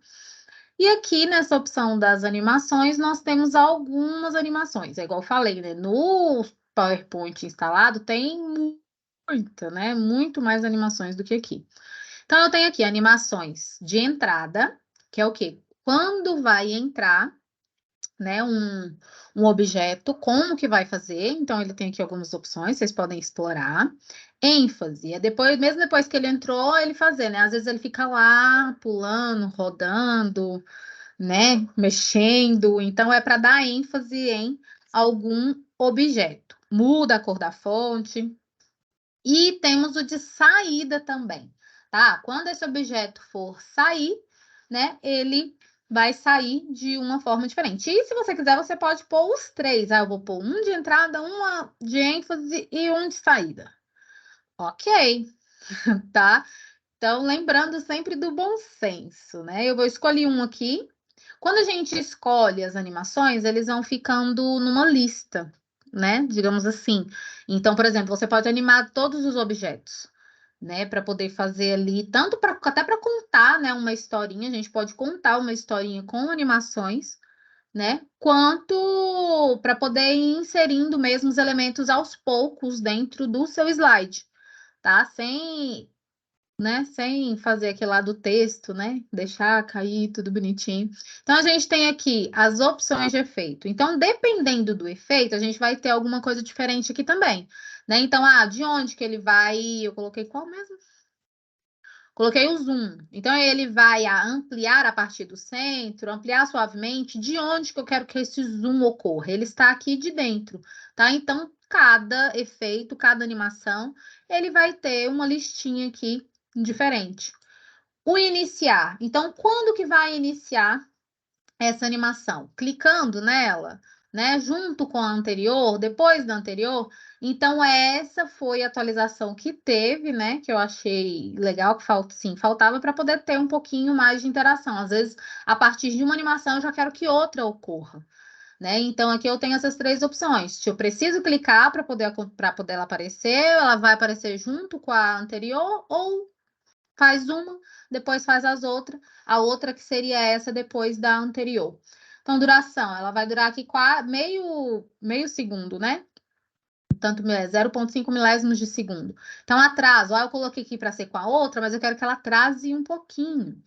S1: E aqui nessa opção das animações, nós temos algumas animações. É igual eu falei, né? No PowerPoint instalado tem muita, né? Muito mais animações do que aqui. Então, eu tenho aqui animações de entrada, que é o quê? Quando vai entrar, né, um objeto, como que vai fazer? Então, ele tem aqui algumas opções, vocês podem explorar. ênfase, é depois, mesmo depois que ele entrou, ele fazer, né? Às vezes ele fica lá, pulando, rodando, né, mexendo. Então, é para dar ênfase em algum objeto. Muda a cor da fonte. E temos o de saída também, tá? Quando esse objeto for sair, né, ele vai sair de uma forma diferente. E se você quiser, você pode pôr os três. Ah, eu vou pôr um de entrada, uma de ênfase e um de saída. Ok, tá? Então, lembrando sempre do bom senso, né? Eu vou escolher um aqui. Quando a gente escolhe as animações, eles vão ficando numa lista, né? Digamos assim. Então, por exemplo, você pode animar todos os objetos, né? Para poder fazer ali, tanto para até para contar, né? Uma historinha, a gente pode contar uma historinha com animações, né? Quanto para poder ir inserindo mesmo os elementos aos poucos dentro do seu slide, tá? Sem, né? Sem fazer aquele lá do texto, né? Deixar cair tudo bonitinho. Então, a gente tem aqui as opções de efeito. Então, dependendo do efeito, a gente vai ter alguma coisa diferente aqui também, né? Então, de onde que ele vai? Eu coloquei qual mesmo? Coloquei o zoom. Então, ele vai ampliar a partir do centro, ampliar suavemente. De onde que eu quero que esse zoom ocorra? Ele está aqui de dentro, tá? Então, cada efeito, cada animação, ele vai ter uma listinha aqui diferente. O iniciar. Então, quando que vai iniciar essa animação? Clicando nela, né? Junto com a anterior, depois da anterior. Então, essa foi a atualização que teve, né? Que eu achei legal, que faltava para poder ter um pouquinho mais de interação. Às vezes, a partir de uma animação, eu já quero que outra ocorra. Né? Então, aqui eu tenho essas três opções. Se eu preciso clicar para poder ela aparecer, ela vai aparecer junto com a anterior, ou faz uma, depois faz as outras, a outra que seria essa depois da anterior. Então, duração, ela vai durar aqui meio segundo, né? Tanto 0,5 milésimos de segundo. Então, atraso, eu coloquei aqui para ser com a outra, mas eu quero que ela atrase um pouquinho,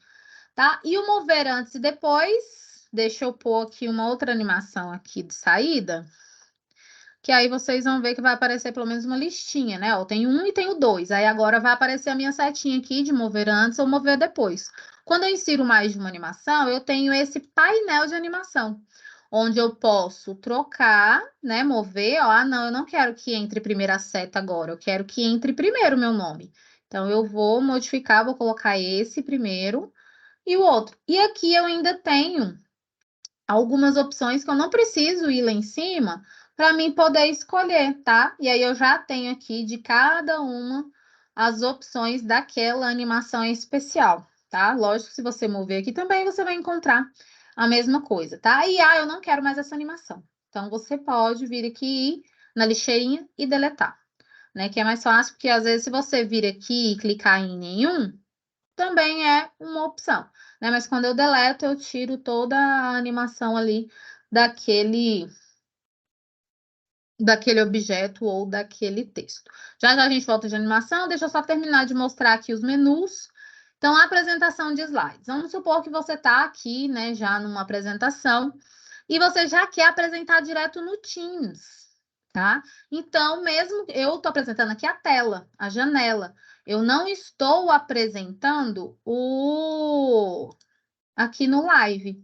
S1: tá? E o mover antes e depois, deixa eu pôr aqui uma outra animação aqui de saída, que aí vocês vão ver que vai aparecer pelo menos uma listinha, né? Ó, tem um e tem o dois. Aí agora vai aparecer a minha setinha aqui de mover antes ou mover depois. Quando eu insiro mais de uma animação, eu tenho esse painel de animação, onde eu posso trocar, né? Mover, ó, não, eu não quero que entre primeiro a seta agora, eu quero que entre primeiro o meu nome. Então, eu vou modificar, vou colocar esse primeiro e o outro. E aqui eu ainda tenho algumas opções que eu não preciso ir lá em cima para mim poder escolher, tá? E aí eu já tenho aqui de cada uma as opções daquela animação em especial, tá? Lógico que se você mover aqui também você vai encontrar a mesma coisa, tá? E eu não quero mais essa animação. Então você pode vir aqui na lixeirinha e deletar, né? Que é mais fácil, porque às vezes se você vir aqui e clicar em nenhum, também é uma opção, né? Mas quando eu deleto, eu tiro toda a animação ali daquele objeto ou daquele texto. Já já a gente volta de animação, deixa eu só terminar de mostrar aqui os menus. Então, a apresentação de slides. Vamos supor que você está aqui, né, já numa apresentação, e você já quer apresentar direto no Teams, tá? Então, mesmo eu estou apresentando aqui a tela, a janela. Eu não estou apresentando aqui no live,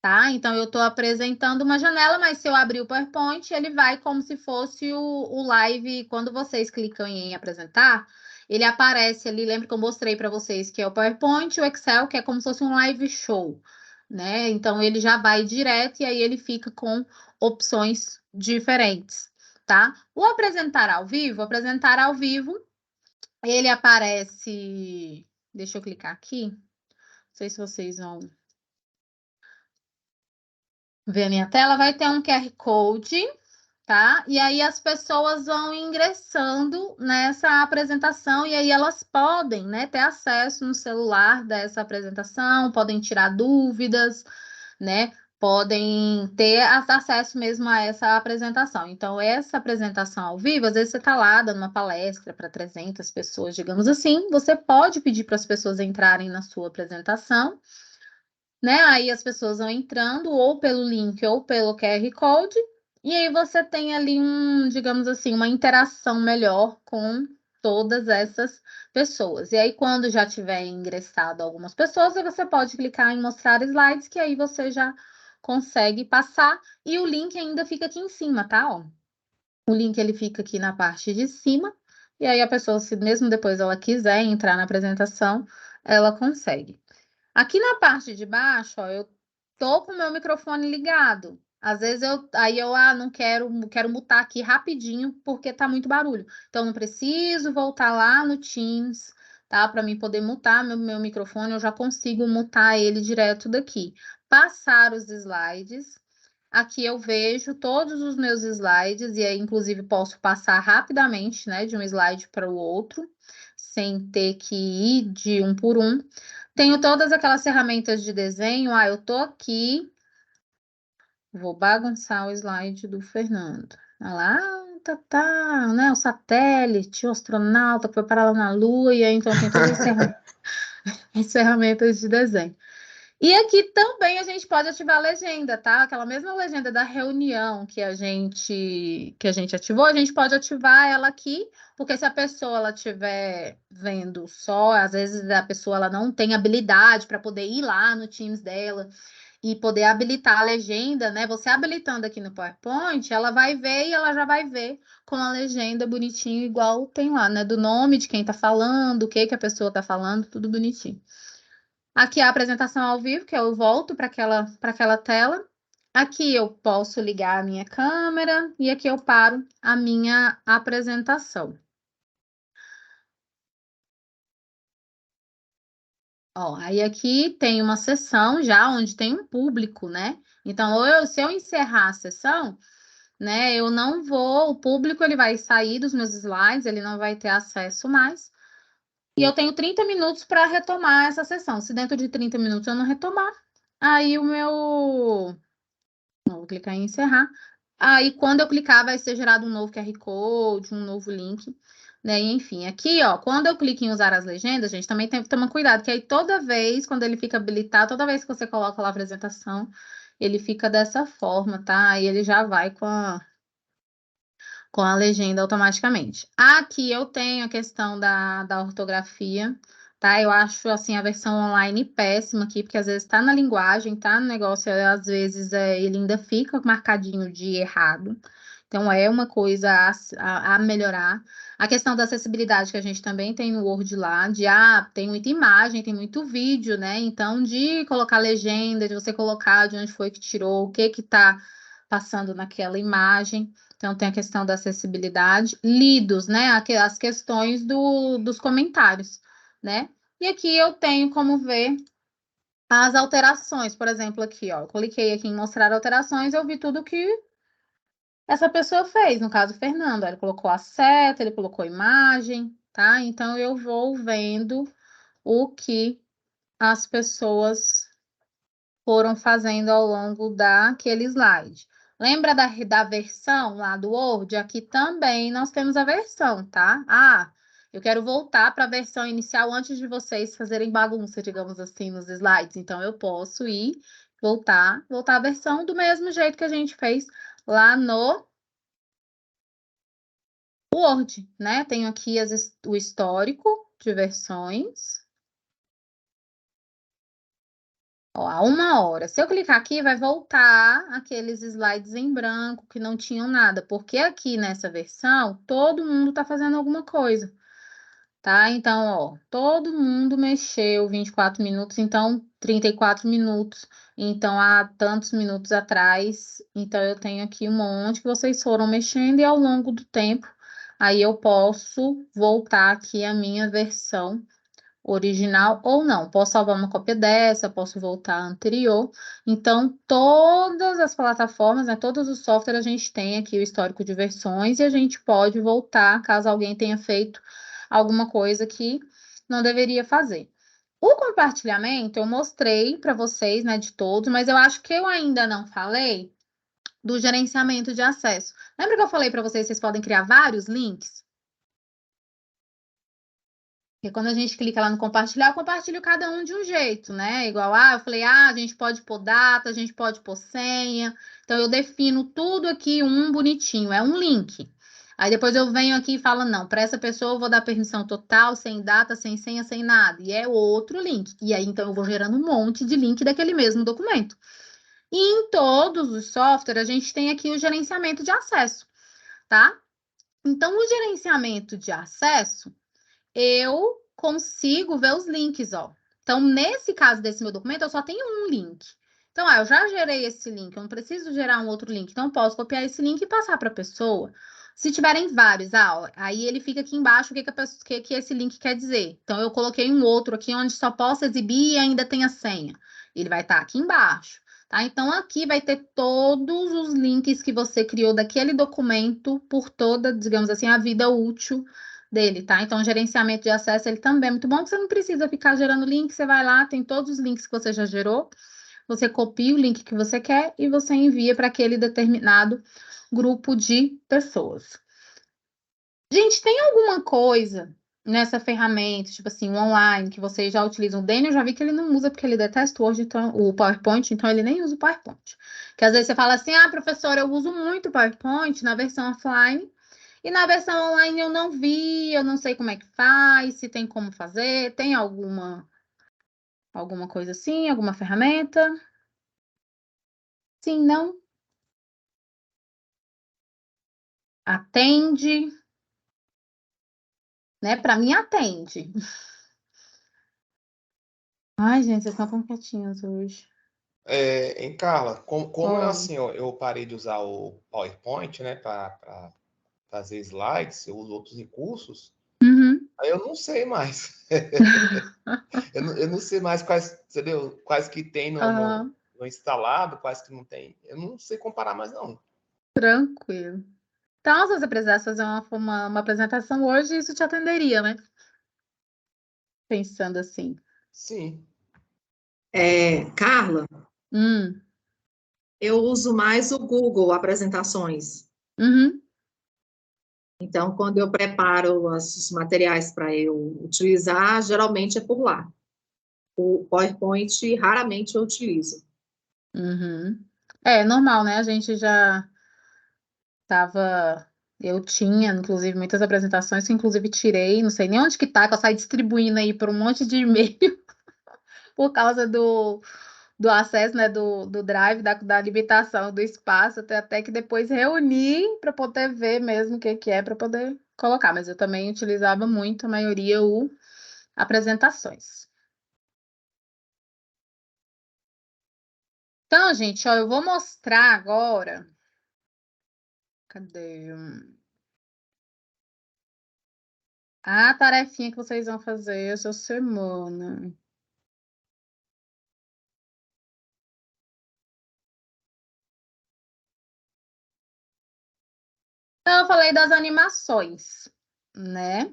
S1: tá? Então, eu estou apresentando uma janela, mas se eu abrir o PowerPoint, ele vai como se fosse o live. Quando vocês clicam em apresentar, ele aparece ali, lembra que eu mostrei para vocês que é o PowerPoint, o Excel, que é como se fosse um live show, né? Então, ele já vai direto e aí ele fica com opções diferentes, tá? O apresentar ao vivo, ele aparece... Deixa eu clicar aqui. Não sei se vocês vão ver a minha tela. Vai ter um QR Code, tá? E aí as pessoas vão ingressando nessa apresentação e aí elas podem, né, ter acesso no celular dessa apresentação, podem tirar dúvidas, né? Podem ter acesso mesmo a essa apresentação. Então, essa apresentação ao vivo, às vezes você está lá dando uma palestra para 300 pessoas, digamos assim, você pode pedir para as pessoas entrarem na sua apresentação, né? Aí as pessoas vão entrando ou pelo link ou pelo QR Code, e aí você tem ali digamos assim, uma interação melhor com todas essas pessoas. E aí, quando já tiver ingressado algumas pessoas, aí você pode clicar em mostrar slides, que aí você já consegue passar, e o link ainda fica aqui em cima, tá? Ó, o link ele fica aqui na parte de cima, e aí a pessoa, se mesmo depois ela quiser entrar na apresentação, ela consegue. Aqui na parte de baixo, ó, eu tô com o meu microfone ligado. Às vezes não quero mutar aqui rapidinho porque tá muito barulho. Então não preciso voltar lá no Teams, tá? Para mim poder mutar meu microfone, eu já consigo mutar ele direto daqui. Passar os slides. Aqui eu vejo todos os meus slides e aí inclusive posso passar rapidamente, né, de um slide para o outro, sem ter que ir de um por um. Tenho todas aquelas ferramentas de desenho. Eu tô aqui. Vou bagunçar o slide do Fernando. Olha lá, né? O satélite, o astronauta que foi parar lá na Lua, e aí então tem todas as ferramentas de desenho. E aqui também a gente pode ativar a legenda, tá? Aquela mesma legenda da reunião que a gente ativou, a gente pode ativar ela aqui, porque se a pessoa ela estiver vendo só, às vezes a pessoa ela não tem habilidade para poder ir lá no Teams dela e poder habilitar a legenda, né? Você habilitando aqui no PowerPoint, ela vai ver e ela já vai ver com a legenda bonitinho, igual tem lá, né? Do nome de quem tá falando, o que a pessoa tá falando, tudo bonitinho. Aqui é a apresentação ao vivo, que eu volto para aquela tela. Aqui eu posso ligar a minha câmera e aqui eu paro a minha apresentação. Ó, aí aqui tem uma sessão já onde tem um público, né? Então, se eu encerrar a sessão, né, eu não vou, o público ele vai sair dos meus slides, ele não vai ter acesso mais. E eu tenho 30 minutos para retomar essa sessão. Se dentro de 30 minutos eu não retomar, aí vou clicar em encerrar. Aí, quando eu clicar, vai ser gerado um novo QR Code, um novo link, né? E, enfim, aqui, ó, quando eu clico em usar as legendas, gente, também tem que tomar cuidado, que aí toda vez, quando ele fica habilitado, toda vez que você coloca lá a apresentação, ele fica dessa forma, tá? Aí ele já vai com a legenda automaticamente. Aqui eu tenho a questão da ortografia, tá? Eu acho, assim, a versão online péssima aqui, porque às vezes tá na linguagem, tá no negócio, às vezes ele ainda fica marcadinho de errado. Então, é uma coisa a melhorar. A questão da acessibilidade que a gente também tem no Word lá, tem muita imagem, tem muito vídeo, né? Então, de colocar legenda, de você colocar de onde foi que tirou, o que que tá passando naquela imagem. Então, tem a questão da acessibilidade, lidos, né? As questões dos comentários, né? E aqui eu tenho como ver as alterações. Por exemplo, aqui, ó, eu cliquei aqui em mostrar alterações, eu vi tudo que essa pessoa fez, no caso, o Fernando. Ele colocou a seta, ele colocou imagem, tá? Então, eu vou vendo o que as pessoas foram fazendo ao longo daquele slide. Lembra da versão lá do Word? Aqui também nós temos a versão, tá? Eu quero voltar para a versão inicial antes de vocês fazerem bagunça, digamos assim, nos slides. Então, eu posso voltar à versão do mesmo jeito que a gente fez lá no Word, né? Tenho aqui o histórico de versões. Ó, há 1 hora. Se eu clicar aqui, vai voltar aqueles slides em branco que não tinham nada, porque aqui nessa versão, todo mundo está fazendo alguma coisa. tá? Então, ó, todo mundo mexeu 24 minutos, então 34 minutos. Então, há tantos minutos atrás. Então, eu tenho aqui um monte que vocês foram mexendo e ao longo do tempo, aí eu posso voltar aqui a minha versão original ou não. Posso salvar uma cópia dessa, posso voltar à anterior. Então, todas as plataformas, né, todos os softwares, a gente tem aqui o histórico de versões e a gente pode voltar caso alguém tenha feito alguma coisa que não deveria fazer. O compartilhamento eu mostrei para vocês, né, de todos, mas eu acho que eu ainda não falei do gerenciamento de acesso. Lembra que eu falei para vocês, vocês podem criar vários links? Porque quando a gente clica lá no compartilhar, eu compartilho cada um de um jeito, né? Igual, eu falei, a gente pode pôr data, a gente pode pôr senha. Então, eu defino tudo aqui, um bonitinho, é um link. Aí depois eu venho aqui e falo, não, para essa pessoa eu vou dar permissão total, sem data, sem senha, sem nada. E é outro link. E aí, então, eu vou gerando um monte de link daquele mesmo documento. E em todos os softwares, a gente tem aqui o gerenciamento de acesso, tá? Então, o gerenciamento de acesso eu consigo ver os links, ó. Então, nesse caso desse meu documento, eu só tenho um link. Então, eu já gerei esse link, eu não preciso gerar um outro link. Então, eu posso copiar esse link e passar para a pessoa. Se tiverem vários, aí ele fica aqui embaixo o que esse link quer dizer. Então, eu coloquei um outro aqui onde só posso exibir e ainda tem a senha. Ele vai estar aqui embaixo, tá? Então, aqui vai ter todos os links que você criou daquele documento por toda, digamos assim, a vida útil dele, tá? Então, o gerenciamento de acesso, ele também é muito bom, que você não precisa ficar gerando link, você vai lá, tem todos os links que você já gerou, você copia o link que você quer e você envia para aquele determinado grupo de pessoas. Gente, tem alguma coisa nessa ferramenta, tipo assim, o online, que vocês já utilizam? O Daniel, eu já vi que ele não usa porque ele detesta hoje então, o PowerPoint, então ele nem usa o PowerPoint. Que às vezes você fala assim, professora, eu uso muito o PowerPoint na versão offline, e na versão online eu não vi, eu não sei como é que faz, se tem como fazer, tem alguma coisa assim, alguma ferramenta? Sim, não? Atende, né? Para mim atende. Ai, gente, vocês estão tão quietinhos hoje.
S4: Carla, como
S1: Oi.
S4: assim, eu parei de usar o PowerPoint, né, para fazer slides, eu uso outros recursos,
S1: Uhum.
S4: aí eu não sei mais. Eu não sei mais quais, entendeu? Quais que tem
S1: Aham,
S4: no instalado, quais que não tem. Eu não sei comparar mais, não.
S1: tranquilo. Então, se você precisasse fazer uma apresentação hoje, isso te atenderia, né? Pensando assim.
S4: Sim.
S5: Carla,
S1: Hum.
S5: eu uso mais o Google Apresentações.
S1: Uhum.
S5: Então, quando eu preparo os materiais para eu utilizar, geralmente é por lá. O PowerPoint, raramente eu utilizo.
S1: Uhum. É normal, né? A gente já tava. Eu tinha, inclusive, muitas apresentações que, inclusive, tirei, não sei nem onde que tá, que eu saí distribuindo aí por um monte de e-mail por causa do acesso, né, do Drive, da limitação do espaço, até que depois reuni para poder ver mesmo o que é para poder colocar. Mas eu também utilizava muito, a maioria, o apresentações. Então, gente, ó, eu vou mostrar agora. Cadê? A tarefinha que vocês vão fazer essa semana. Então, eu falei das animações, né?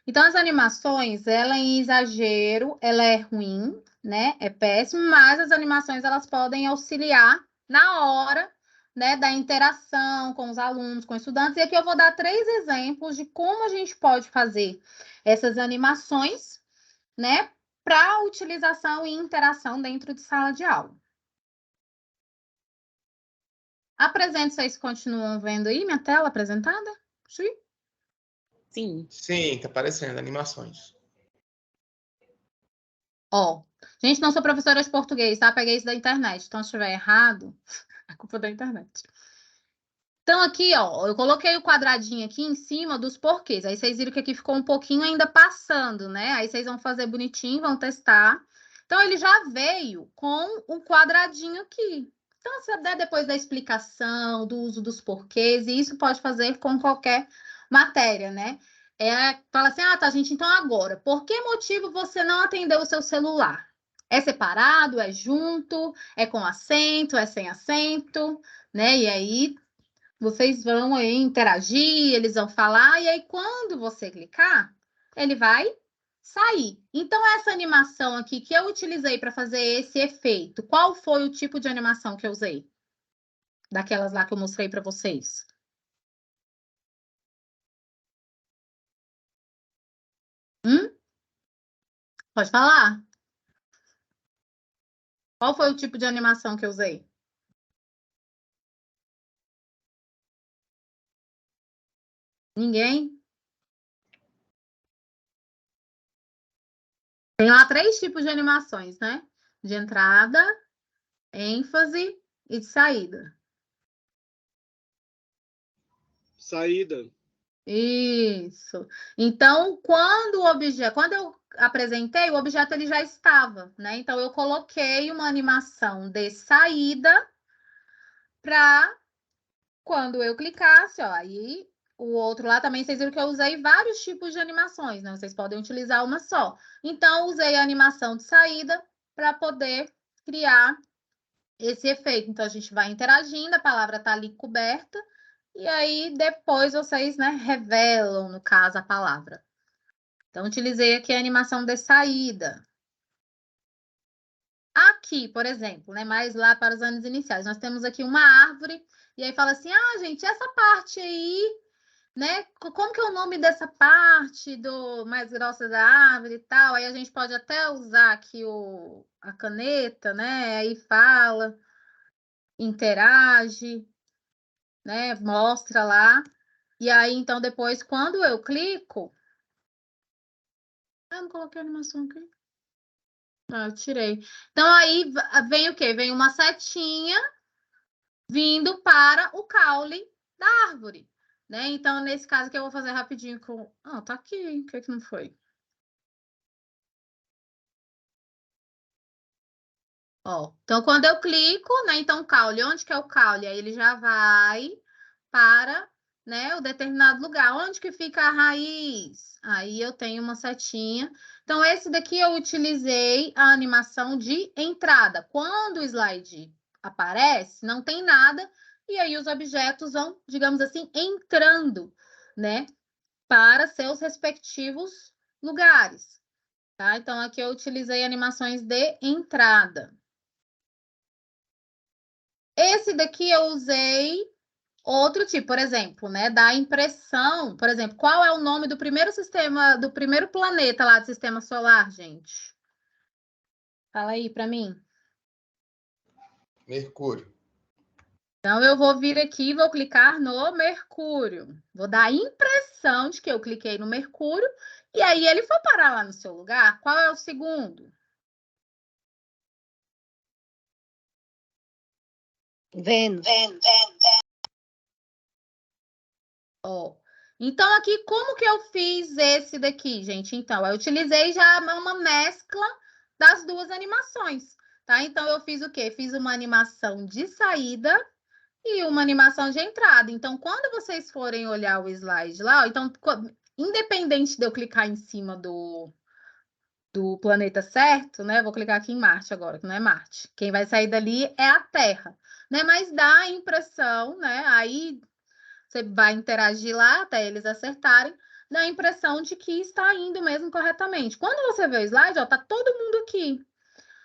S1: Então, as animações, ela em exagero, ela é ruim, né? É péssimo, mas as animações, elas podem auxiliar na hora, né, da interação com os alunos, com os estudantes. E aqui eu vou dar 3 exemplos de como a gente pode fazer essas animações, né, para utilização e interação dentro de sala de aula. Apresente, vocês continuam vendo aí minha tela apresentada? Sim.
S5: Sim.
S4: Sim, tá aparecendo, animações.
S1: Ó, gente, não sou professora de português, tá? Peguei isso da internet. Então, se estiver errado, a culpa é da internet. Então, aqui, ó, eu coloquei o quadradinho aqui em cima dos porquês. Aí vocês viram que aqui ficou um pouquinho ainda passando, né? Aí vocês vão fazer bonitinho, vão testar. Então, ele já veio com o quadradinho aqui. Então, se der depois da explicação, do uso dos porquês, e isso pode fazer com qualquer matéria, né? Fala assim, ah, tá, gente, então agora, por que motivo você não atendeu o seu celular? É separado, é junto, é com acento, é sem acento, né? E aí vocês vão aí interagir, eles vão falar, e aí quando você clicar, ele vai sair. Então, essa animação aqui que eu utilizei para fazer esse efeito, qual foi o tipo de animação que eu usei? Daquelas lá que eu mostrei para vocês. Pode falar. Qual foi o tipo de animação que eu usei? Ninguém? Tem lá 3 tipos de animações, né? De entrada, ênfase e de saída.
S6: Saída.
S1: Isso. Então, quando eu apresentei, o objeto ele já estava, né? Então, eu coloquei uma animação de saída para quando eu clicasse, ó, aí o outro lá também, vocês viram que eu usei vários tipos de animações, né? Vocês podem utilizar uma só. Então, usei a animação de saída para poder criar esse efeito. Então, a gente vai interagindo, a palavra está ali coberta, e aí depois vocês, né, revelam, no caso, a palavra. Então, utilizei aqui a animação de saída. Aqui, por exemplo, né, mais lá para os anos iniciais, nós temos aqui uma árvore, e aí fala assim, ah, gente, essa parte aí, né, como que é o nome dessa parte do mais grossa da árvore e tal? Aí a gente pode até usar aqui a caneta, né, aí fala, interage, né, mostra lá. E aí, então, depois, quando eu clico... Ah, não coloquei a animação aqui. Ah, eu tirei. Então, aí vem o quê? Vem uma setinha vindo para o caule da árvore, né? Então, nesse caso aqui, eu vou fazer rapidinho com... Ah, tá aqui. O que que não foi? Ó, então, quando eu clico, né? Então, caule. Onde que é o caule? Aí ele já vai para, né, o determinado lugar. Onde que fica a raiz? Aí eu tenho uma setinha. Então, esse daqui eu utilizei a animação de entrada. Quando o slide aparece, não tem nada, e aí os objetos vão, digamos assim, entrando, né, para seus respectivos lugares, tá? Então, aqui eu utilizei animações de entrada. Esse daqui eu usei outro tipo, por exemplo, né, da impressão, por exemplo, qual é o nome do primeiro sistema, do primeiro planeta lá do sistema solar, gente? Fala aí para mim.
S4: Mercúrio.
S1: Então, eu vou vir aqui e vou clicar no Mercúrio. Vou dar a impressão de que eu cliquei no Mercúrio e aí ele foi parar lá no seu lugar. Qual é o segundo?
S7: Vênus.
S1: Ó. Então, aqui, como que eu fiz esse daqui, gente? Então, eu utilizei já uma mescla das duas animações, tá? Então, eu fiz o quê? Fiz uma animação de saída e uma animação de entrada. Então, quando vocês forem olhar o slide lá, então, independente de eu clicar em cima do planeta certo, né? Vou clicar aqui em Marte agora, que não é Marte. Quem vai sair dali é a Terra, né? Mas dá a impressão, né? Aí você vai interagir lá até eles acertarem, dá a impressão de que está indo mesmo corretamente. Quando você vê o slide, ó, tá todo mundo aqui.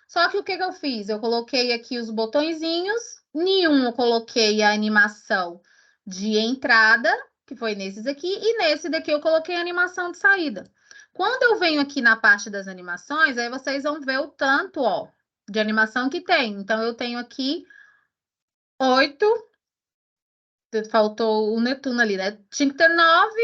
S1: Só que o que que eu fiz? Eu coloquei aqui os botõezinhos, nenhum eu coloquei a animação de entrada, que foi nesses aqui, e nesse daqui eu coloquei a animação de saída. Quando eu venho aqui na parte das animações, aí vocês vão ver o tanto, ó, de animação que tem. Então, eu tenho aqui 8, faltou o Netuno ali, né? Tinha que ter 9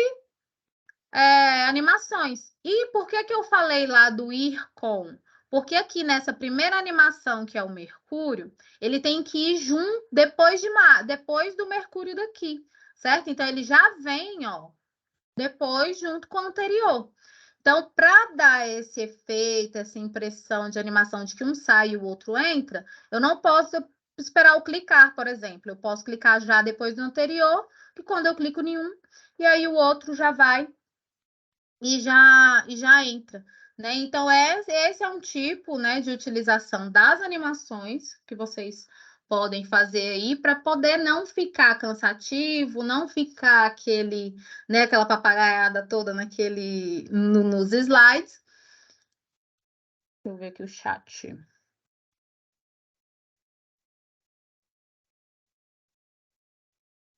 S1: animações. E por que que eu falei lá do ir com? Porque aqui nessa primeira animação, que é o Mercúrio, ele tem que ir junto depois do Mercúrio daqui, certo? Então, ele já vem, ó, depois junto com o anterior. Então, para dar esse efeito, essa impressão de animação de que um sai e o outro entra, eu não posso esperar o clicar, por exemplo. Eu posso clicar já depois do anterior, e quando eu clico em um, e aí o outro já vai e já entra, né? Então, esse é um tipo, né, de utilização das animações que vocês podem fazer aí para poder não ficar cansativo, não ficar né, aquela papagaiada toda nos slides. Deixa eu ver aqui o chat.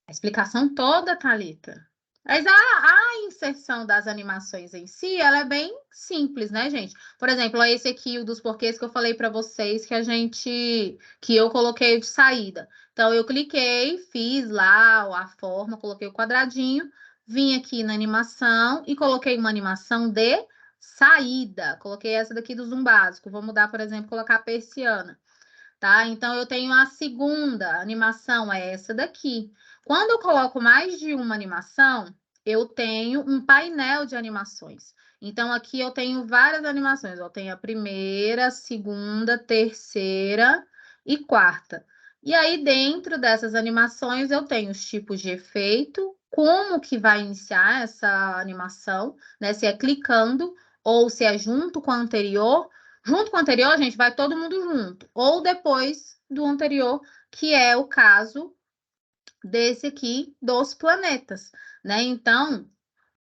S1: A explicação toda, Thalita. Mas a inserção das animações em si, ela é bem simples, né, gente? Por exemplo, esse aqui, o dos porquês que eu falei para vocês que eu coloquei de saída. Então, eu cliquei, fiz lá a forma, coloquei o quadradinho, vim aqui na animação e coloquei uma animação de saída. Coloquei essa daqui do zoom básico. Vou mudar, por exemplo, colocar a persiana. Tá? Então, eu tenho a segunda animação, é essa daqui. Quando eu coloco mais de uma animação, eu tenho um painel de animações. Então, aqui eu tenho várias animações. Eu tenho a primeira, segunda, terceira e quarta. E aí, dentro dessas animações, eu tenho os tipos de efeito, como que vai iniciar essa animação, né? Se é clicando ou se é junto com a anterior. Junto com o anterior, gente, vai todo mundo junto. Ou depois do anterior, que é o caso desse aqui dos planetas, né? Então,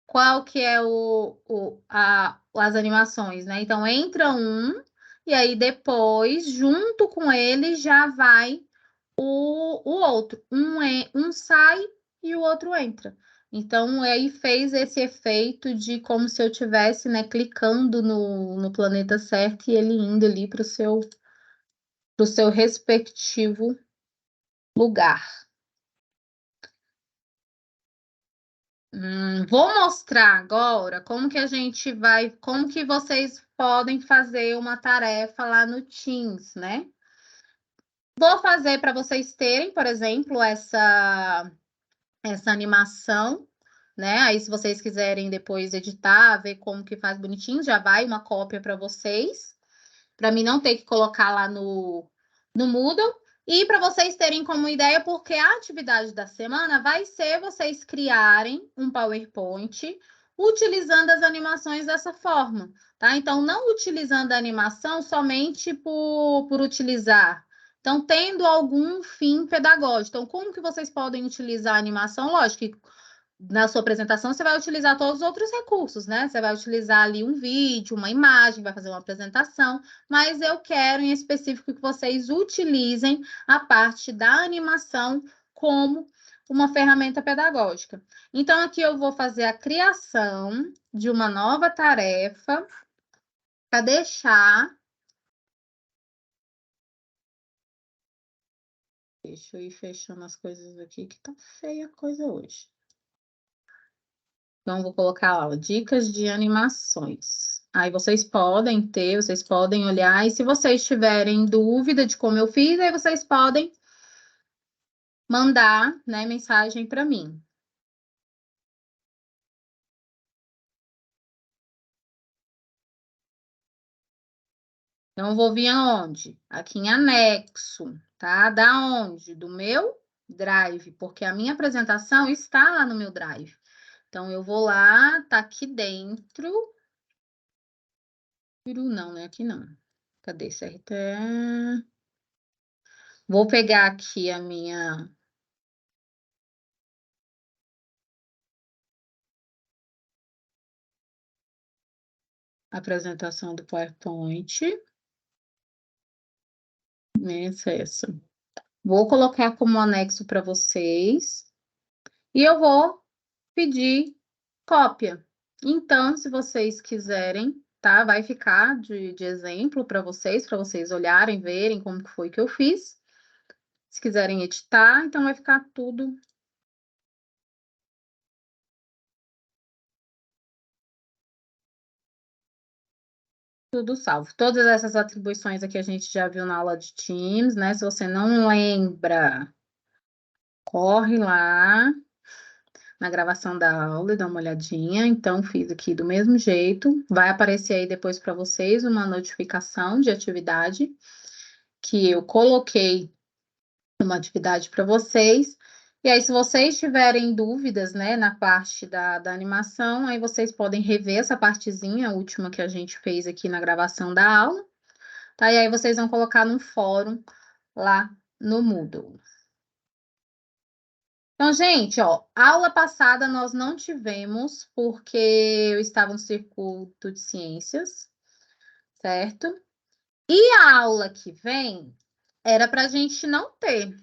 S1: qual que é as animações, né? Então, entra um, e aí depois, junto com ele, já vai o outro. Um sai e o outro entra. Então, aí fez esse efeito de como se eu tivesse, né, clicando no planeta certo e ele indo ali para o seu respectivo lugar. Vou mostrar agora como que vocês podem fazer uma tarefa lá no Teams, né? Vou fazer para vocês terem, por exemplo, essa animação, né? Aí, se vocês quiserem depois editar, ver como que faz bonitinho, já vai uma cópia para vocês, para mim não ter que colocar lá no Moodle. E para vocês terem como ideia, porque a atividade da semana vai ser vocês criarem um PowerPoint utilizando as animações dessa forma, tá? Então, não utilizando a animação somente por utilizar. Então, tendo algum fim pedagógico. Então, como que vocês podem utilizar a animação? Lógico que na sua apresentação você vai utilizar todos os outros recursos, né? Você vai utilizar ali um vídeo, uma imagem, vai fazer uma apresentação, mas eu quero em específico que vocês utilizem a parte da animação como uma ferramenta pedagógica. Então, aqui eu vou fazer a criação de uma nova tarefa para deixar. Deixa eu ir fechando as coisas aqui, que tá feia a coisa hoje. Então, vou colocar lá, dicas de animações. Aí vocês podem olhar, e se vocês tiverem dúvida de como eu fiz, aí vocês podem mandar, né, mensagem para mim. Então, eu vou vir aonde? Aqui em anexo, tá? Da onde? Do meu Drive, porque a minha apresentação está lá no meu Drive. Então, eu vou lá, tá aqui dentro. Não, né? Aqui não. Cadê? CRT? Vou pegar aqui a minha apresentação do PowerPoint. Essa. Vou colocar como anexo para vocês. E eu vou pedir cópia. Então, se vocês quiserem, tá? Vai ficar de exemplo para vocês olharem, verem como que foi que eu fiz. Se quiserem editar, então vai ficar tudo Tudo salvo. Todas essas atribuições aqui a gente já viu na aula de Teams, né? Se você não lembra, corre lá na gravação da aula e dá uma olhadinha. Então, fiz aqui do mesmo jeito. Vai aparecer aí depois para vocês uma notificação de atividade que eu coloquei uma atividade para vocês. E aí, se vocês tiverem dúvidas, né, na parte da animação, aí vocês podem rever essa partezinha, a última que a gente fez aqui na gravação da aula, tá? E aí vocês vão colocar no fórum lá no Moodle. Então, gente, ó, aula passada nós não tivemos, porque eu estava no circuito de ciências, certo? E a aula que vem era para a gente não ter.